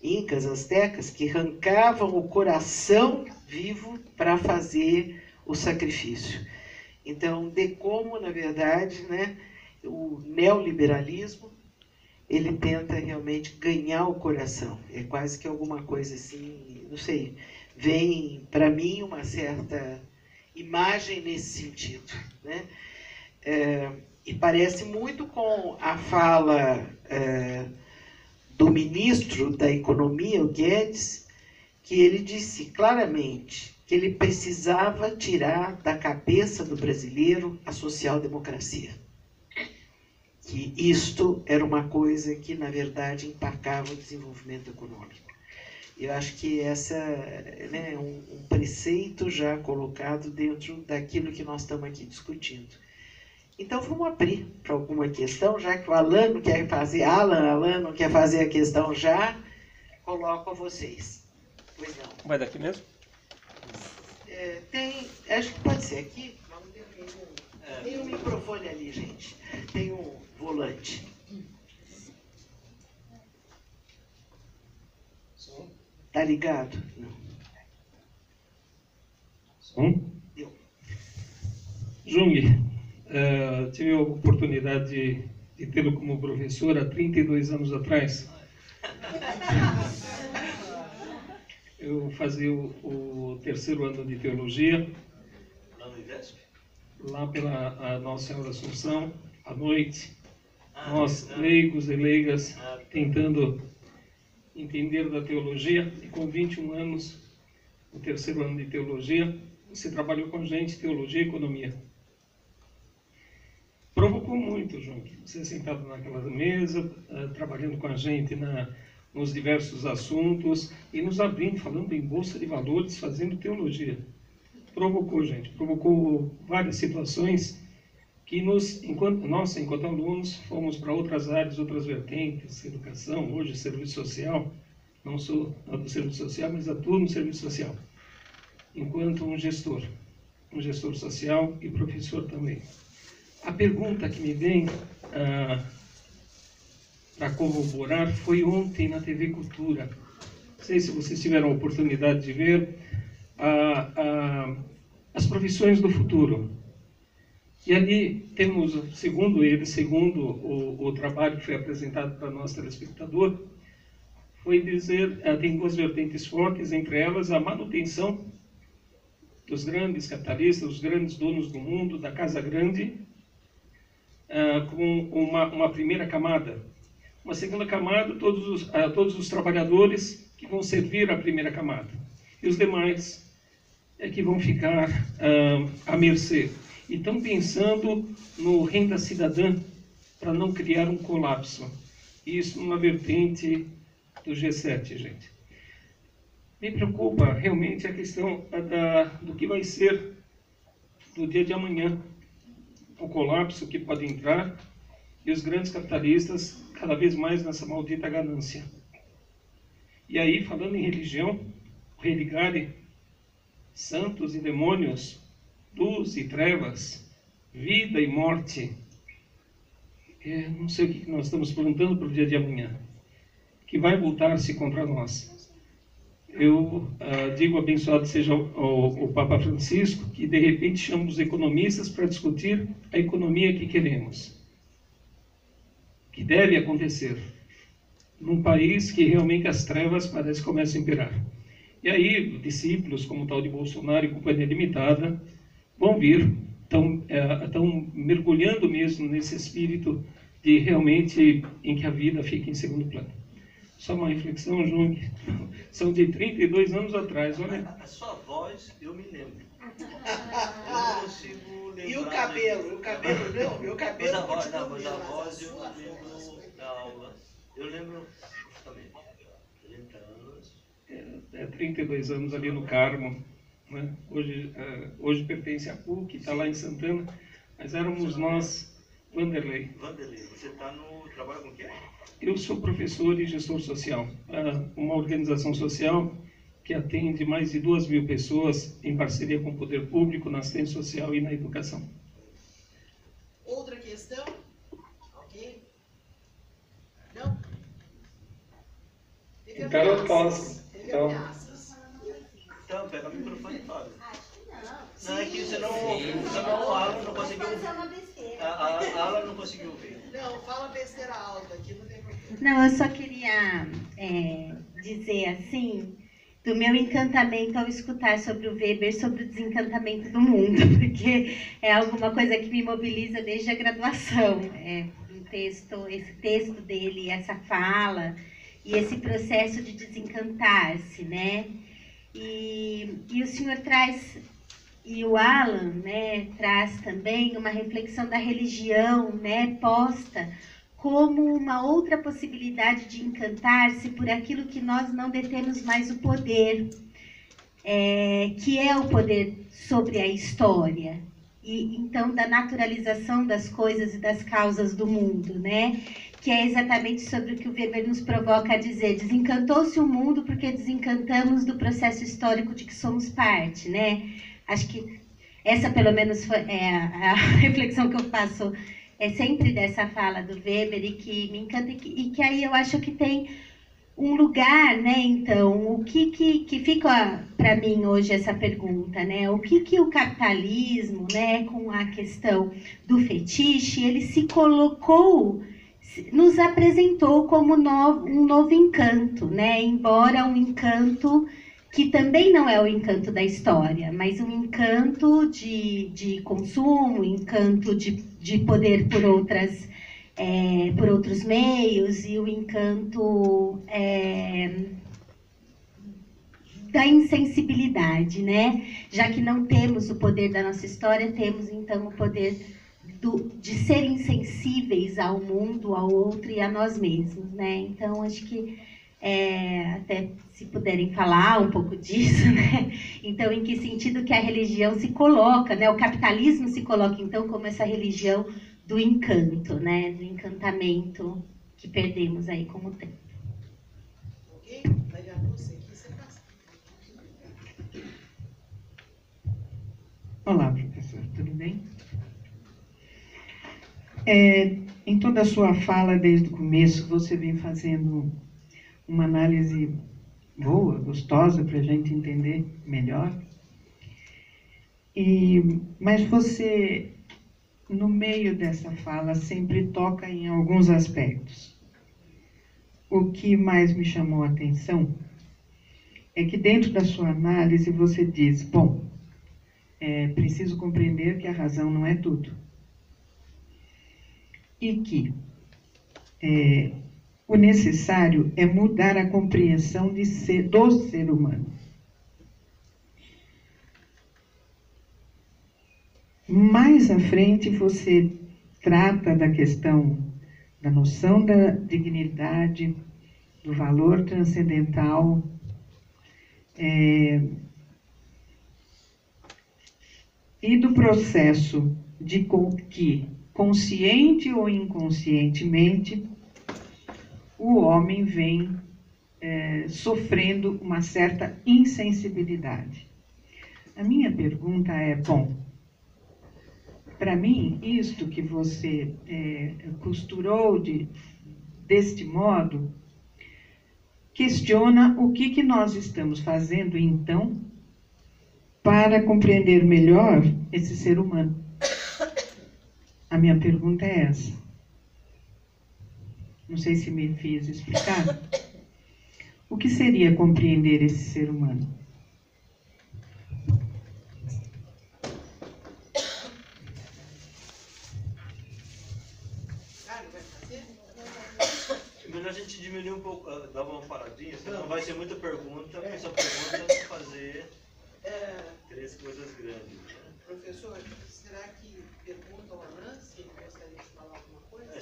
incas, astecas, que arrancavam o coração vivo para fazer o sacrifício. Então, de como, na verdade, né, o neoliberalismo, ele tenta realmente ganhar o coração. É quase que alguma coisa assim, não sei, vem para mim uma certa imagem nesse sentido, né? E parece muito com a fala do ministro da Economia, o Guedes, que ele disse claramente que ele precisava tirar da cabeça do brasileiro a social-democracia. Que isto era uma coisa que, na verdade, empacava o desenvolvimento econômico. Eu acho que essa é um preceito já colocado dentro daquilo que nós estamos aqui discutindo. Então, vamos abrir para alguma questão, já que o Alan não quer fazer, Alan não quer fazer a questão já, coloco a vocês. Pois não. Vai daqui mesmo? Acho que pode ser aqui. Tem um microfone ali, gente. Tem um volante. Tá ligado? Não. Som? Deu. Jung, tive a oportunidade de tê-lo como professor há 32 anos atrás. Eu fazia o terceiro ano de teologia. Lá no IDESP? Lá pela Nossa Senhora Assunção, à noite. Nós, leigos e leigas, tentando entender da teologia, e com 21 anos, no terceiro ano de teologia, você trabalhou com gente, teologia e economia. Provocou muito, Jung. Você sentado naquela mesa, trabalhando com a gente nos diversos assuntos, e nos abrindo, falando em bolsa de valores, fazendo teologia. Provocou, gente. Provocou várias situações que enquanto alunos, fomos para outras áreas, outras vertentes, educação, hoje serviço social. Não sou do serviço social, mas atuo no serviço social, enquanto um gestor social e professor também. A pergunta que me vem para corroborar foi ontem na TV Cultura. Não sei se vocês tiveram a oportunidade de ver as profissões do futuro. E ali temos, segundo o trabalho que foi apresentado para nós telespectador, foi dizer, tem duas vertentes fortes, entre elas a manutenção dos grandes capitalistas, os grandes donos do mundo, da casa grande, com uma primeira camada. Uma segunda camada, todos os trabalhadores que vão servir a primeira camada. E os demais que vão ficar à mercê. E estão pensando no renda cidadã para não criar um colapso. Isso numa vertente do G7, gente. Me preocupa realmente a questão do que vai ser do dia de amanhã. o colapso que pode entrar e os grandes capitalistas cada vez mais nessa maldita ganância. E aí, falando em religião, religare, santos e demônios, luz e trevas, vida e morte. Não sei o que nós estamos plantando para o dia de amanhã, que vai voltar-se contra nós. Eu digo, abençoado seja o Papa Francisco, que de repente chama os economistas para discutir a economia que queremos, que deve acontecer num país que realmente as trevas parecem que começam a imperar. E aí, discípulos como o tal de Bolsonaro e Companhia Limitada vão vir, estão mergulhando mesmo nesse espírito de realmente em que a vida fica em segundo plano. Só uma reflexão, Jung, são de 32 anos atrás, olha. A sua voz, eu me lembro. Eu não consigo lembrar. E o cabelo? O cabelo não, meu cabelo. Mas a voz eu lembro da aula. Eu lembro justamente. 30 anos. 32 anos ali no Carmo. Né? Hoje pertence à PUC, está lá em Santana, mas éramos nós, Vanderlei. Vanderlei, você trabalha com o quê? Eu sou professor e gestor social, uma organização social que atende mais de 2.000 pessoas em parceria com o poder público, na assistência social e na educação. Outra questão? Ok? Não? Então eu posso. Então, Então, pega o microfone e fala. Sim, Não, é que senão a Alan não conseguiu ouvir. A Alan não conseguiu ouvir. Não, fala besteira alta aqui, não tem problema. Não, eu só queria dizer assim, do meu encantamento ao escutar sobre o Weber, sobre o desencantamento do mundo, porque é alguma coisa que me mobiliza desde a graduação. Esse texto dele, essa fala e esse processo de desencantar-se, né? E o senhor traz, e o Alan, né, traz também uma reflexão da religião, né, posta como uma outra possibilidade de encantar-se por aquilo que nós não detemos mais o poder, que é o poder sobre a história, e então da naturalização das coisas e das causas do mundo, né? Que é exatamente sobre o que o Weber nos provoca a dizer: desencantou-se o mundo porque desencantamos do processo histórico de que somos parte, né? Acho que essa, pelo menos, é a reflexão que eu faço sempre dessa fala do Weber, e que me encanta, e que aí eu acho que tem um lugar, né? Então, o que fica para mim hoje essa pergunta, né? O que o capitalismo, né, com a questão do fetiche, ele se colocou, nos apresentou como um novo encanto, né? Embora um encanto que também não é o encanto da história, mas um encanto de consumo, encanto de poder por outros meios, e o encanto da insensibilidade, né? Já que não temos o poder da nossa história, temos então o poder de ser insensíveis ao mundo, ao outro e a nós mesmos, né? Então, acho que até se puderem falar um pouco disso, né? Então, em que sentido que a religião se coloca, né? O capitalismo se coloca, então, como essa religião do encanto, né? Do encantamento que perdemos aí com o tempo. Ok? Vai dar você aqui, você passa. Olá, professor, tudo bem? Em toda a sua fala, desde o começo, você vem fazendo uma análise boa, gostosa, para a gente entender melhor. Mas você, no meio dessa fala, sempre toca em alguns aspectos. O que mais me chamou a atenção é que dentro da sua análise você diz: bom, preciso compreender que a razão não é tudo. E que o necessário é mudar a compreensão do ser humano. Mais à frente você trata da questão da noção da dignidade, do valor transcendental, e do processo de que, consciente ou inconscientemente, o homem vem sofrendo uma certa insensibilidade. A minha pergunta é, bom, para mim, isto que você costurou deste modo, questiona o que nós estamos fazendo, então, para compreender melhor esse ser humano. A minha pergunta é essa. Não sei se me fiz explicar. O que seria compreender esse ser humano? É melhor a gente diminuir um pouco, dar uma paradinha, senão não vai ser muita pergunta, porque só pergunta é fazer 3 coisas grandes. Né? Professor, será que perguntam a Alain se ele gostaria de falar alguma coisa?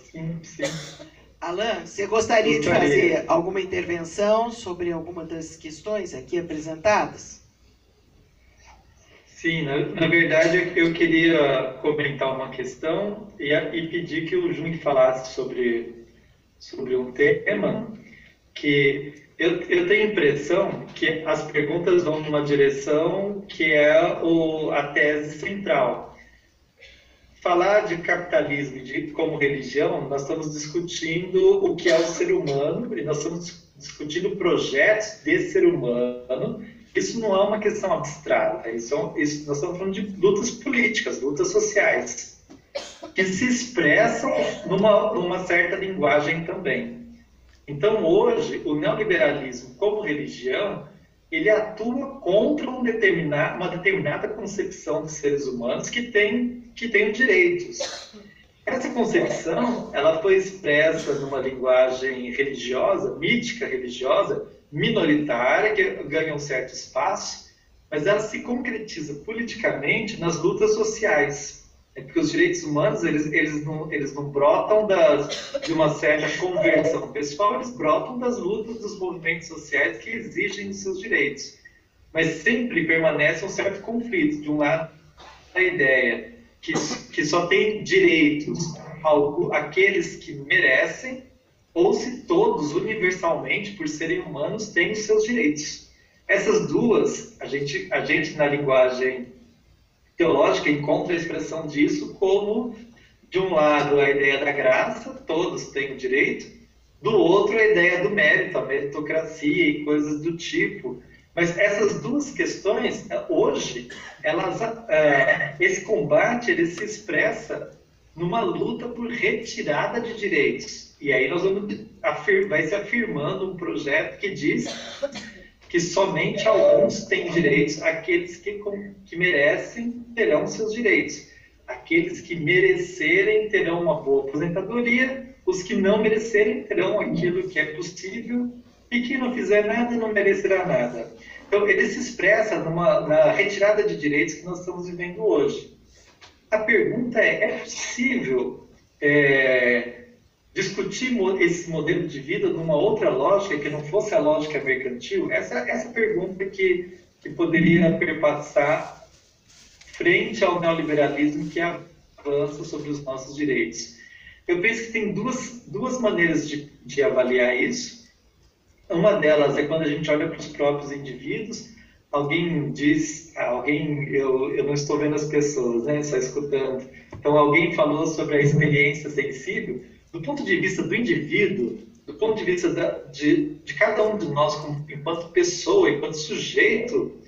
Sim. Alain, você gostaria de fazer alguma intervenção sobre alguma das questões aqui apresentadas? Sim, na verdade eu queria comentar uma questão e pedir que o Jung falasse sobre um tema que eu tenho a impressão que as perguntas vão numa direção que é a tese central. Falar de capitalismo como religião, nós estamos discutindo o que é o ser humano, e nós estamos discutindo projetos desse ser humano. Isso não é uma questão abstrata, nós estamos falando de lutas políticas, lutas sociais, que se expressam numa certa linguagem também. Então, hoje, o neoliberalismo como religião, ele atua contra uma determinada concepção de seres humanos que tem direitos. Essa concepção, ela foi expressa numa linguagem religiosa, mítica religiosa, minoritária, que ganha um certo espaço, mas ela se concretiza politicamente nas lutas sociais. Porque os direitos humanos, eles não brotam de uma certa conversão pessoal, eles brotam das lutas dos movimentos sociais que exigem os seus direitos. Mas sempre permanece um certo conflito. De um lado, a ideia que só tem direitos aqueles que merecem, ou se todos, universalmente, por serem humanos, têm os seus direitos. Essas duas, a gente na linguagem teológica encontra a expressão disso como, de um lado, a ideia da graça, todos têm o direito, do outro, a ideia do mérito, a meritocracia e coisas do tipo. Mas essas duas questões, hoje, esse combate ele se expressa numa luta por retirada de direitos. E aí vai se afirmando um projeto que diz que somente alguns têm direitos, aqueles que merecem terão seus direitos. Aqueles que merecerem terão uma boa aposentadoria, os que não merecerem terão aquilo que é possível, e quem não fizer nada não merecerá nada. Então, ele se expressa na retirada de direitos que nós estamos vivendo hoje. A pergunta é possível discutir esse modelo de vida numa outra lógica que não fosse a lógica mercantil? Essa pergunta que poderia perpassar frente ao neoliberalismo que avança sobre os nossos direitos. Eu penso que tem duas maneiras de avaliar isso. Uma delas é quando a gente olha para os próprios indivíduos. Alguém diz, eu não estou vendo as pessoas, né, só escutando. Então, alguém falou sobre a experiência sensível. Do ponto de vista do indivíduo, do ponto de vista de cada um de nós, enquanto pessoa, enquanto sujeito,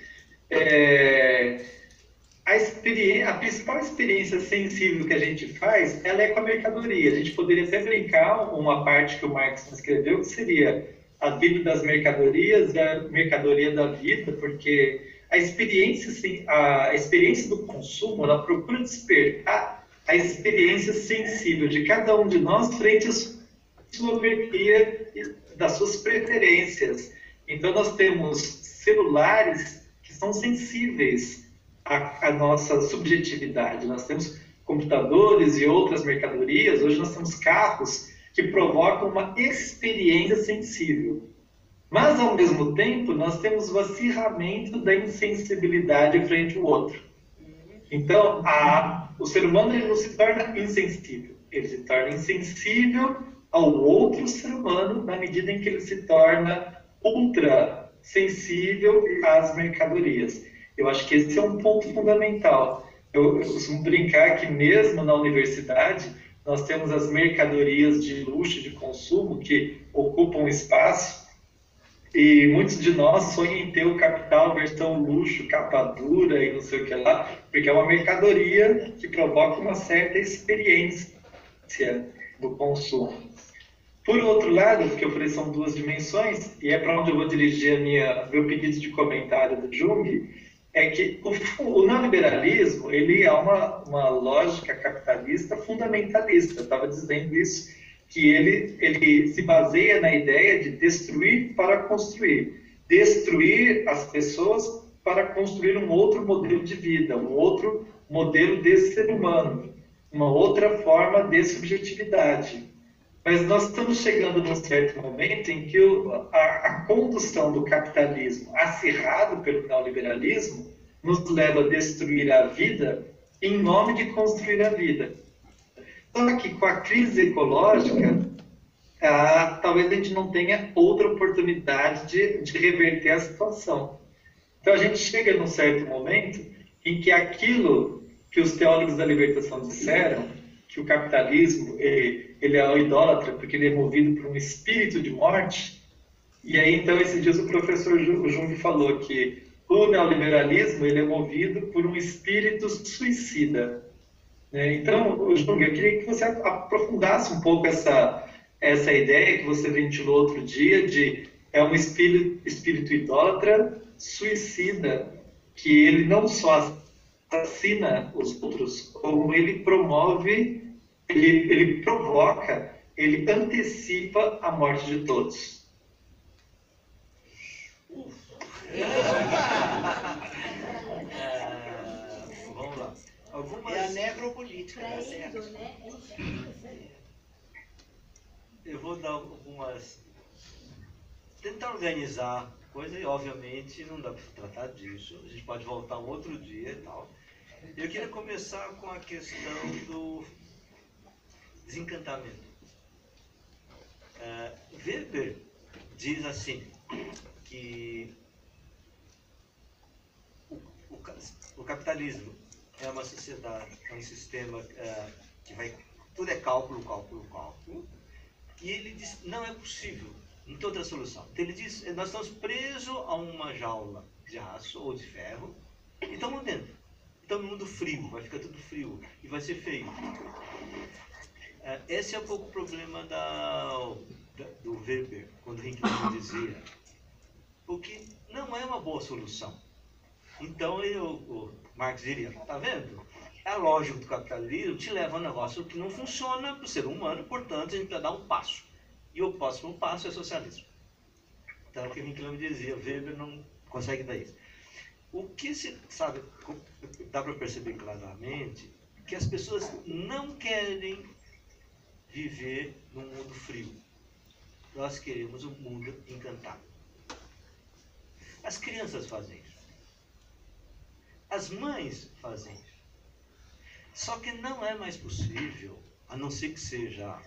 a principal experiência sensível que a gente faz, ela é com a mercadoria. A gente poderia até brincar uma parte que o Marx escreveu, que seria a vida das mercadorias e a mercadoria da vida, porque a experiência do consumo, ela procura despertar a experiência sensível de cada um de nós frente à sua mercadoria das suas preferências. Então, nós temos celulares que são sensíveis à nossa subjetividade. Nós temos computadores e outras mercadorias. Hoje nós temos carros que provocam uma experiência sensível. Mas, ao mesmo tempo, nós temos o acirramento da insensibilidade frente ao outro. Então, o ser humano ele não se torna insensível, ele se torna insensível ao outro ser humano na medida em que ele se torna ultra sensível às mercadorias. Eu acho que esse é um ponto fundamental. Eu costumo brincar que mesmo na universidade nós temos as mercadorias de luxo, de consumo, que ocupam espaço, e muitos de nós sonham em ter o capital versão luxo, capa dura e não sei o que lá, porque é uma mercadoria que provoca uma certa experiência do consumo. Por outro lado, que eu falei são duas dimensões, e é para onde eu vou dirigir meu pedido de comentário do Jung, é que o neoliberalismo ele é uma lógica capitalista fundamentalista. Eu estava dizendo isso, que ele se baseia na ideia de destruir para construir. Destruir as pessoas para construir um outro modelo de vida, um outro modelo de ser humano, uma outra forma de subjetividade. Mas nós estamos chegando num certo momento em que a condução do capitalismo acirrado pelo neoliberalismo nos leva a destruir a vida em nome de construir a vida. Só que com a crise ecológica, talvez a gente não tenha outra oportunidade de reverter a situação. Então a gente chega num certo momento em que aquilo que os teólogos da libertação disseram, que o capitalismo ele é o idólatra porque ele é movido por um espírito de morte. E aí, então, esses dias o professor Jung falou que o neoliberalismo ele é movido por um espírito suicida. Então, Jung, eu queria que você aprofundasse um pouco essa ideia que você ventilou outro dia de um espírito idólatra suicida, que ele não só assassina os outros, como ele promove, ele provoca, ele antecipa a morte de todos. Vamos lá. É a necropolítica, tá certo? Eu vou dar algumas... Tentar organizar coisa, e obviamente não dá para tratar disso. A gente pode voltar um outro dia e tal. Eu queria começar com a questão do desencantamento. Weber diz assim, que o capitalismo é uma sociedade, é um sistema que vai... Tudo é cálculo, cálculo, cálculo. E ele diz, não é possível, não tem outra solução. Então ele diz, nós estamos presos a uma jaula de aço ou de ferro e estamos dentro. Estamos no mundo frio, vai ficar tudo frio e vai ser feio. Esse é um pouco o problema do Weber, quando Henkel dizia, porque não é uma boa solução. Então o Marx diria, tá vendo? A lógica do capitalismo te leva a um negócio que não funciona para o ser humano, portanto a gente precisa dar um passo. E o próximo passo é socialismo. Então o que Henkel dizia, Weber não consegue dar isso. O que se sabe, dá para perceber claramente, que as pessoas não querem viver num mundo frio. Nós queremos um mundo encantado. As crianças fazem isso. As mães fazem isso. Só que não é mais possível, a não ser que seja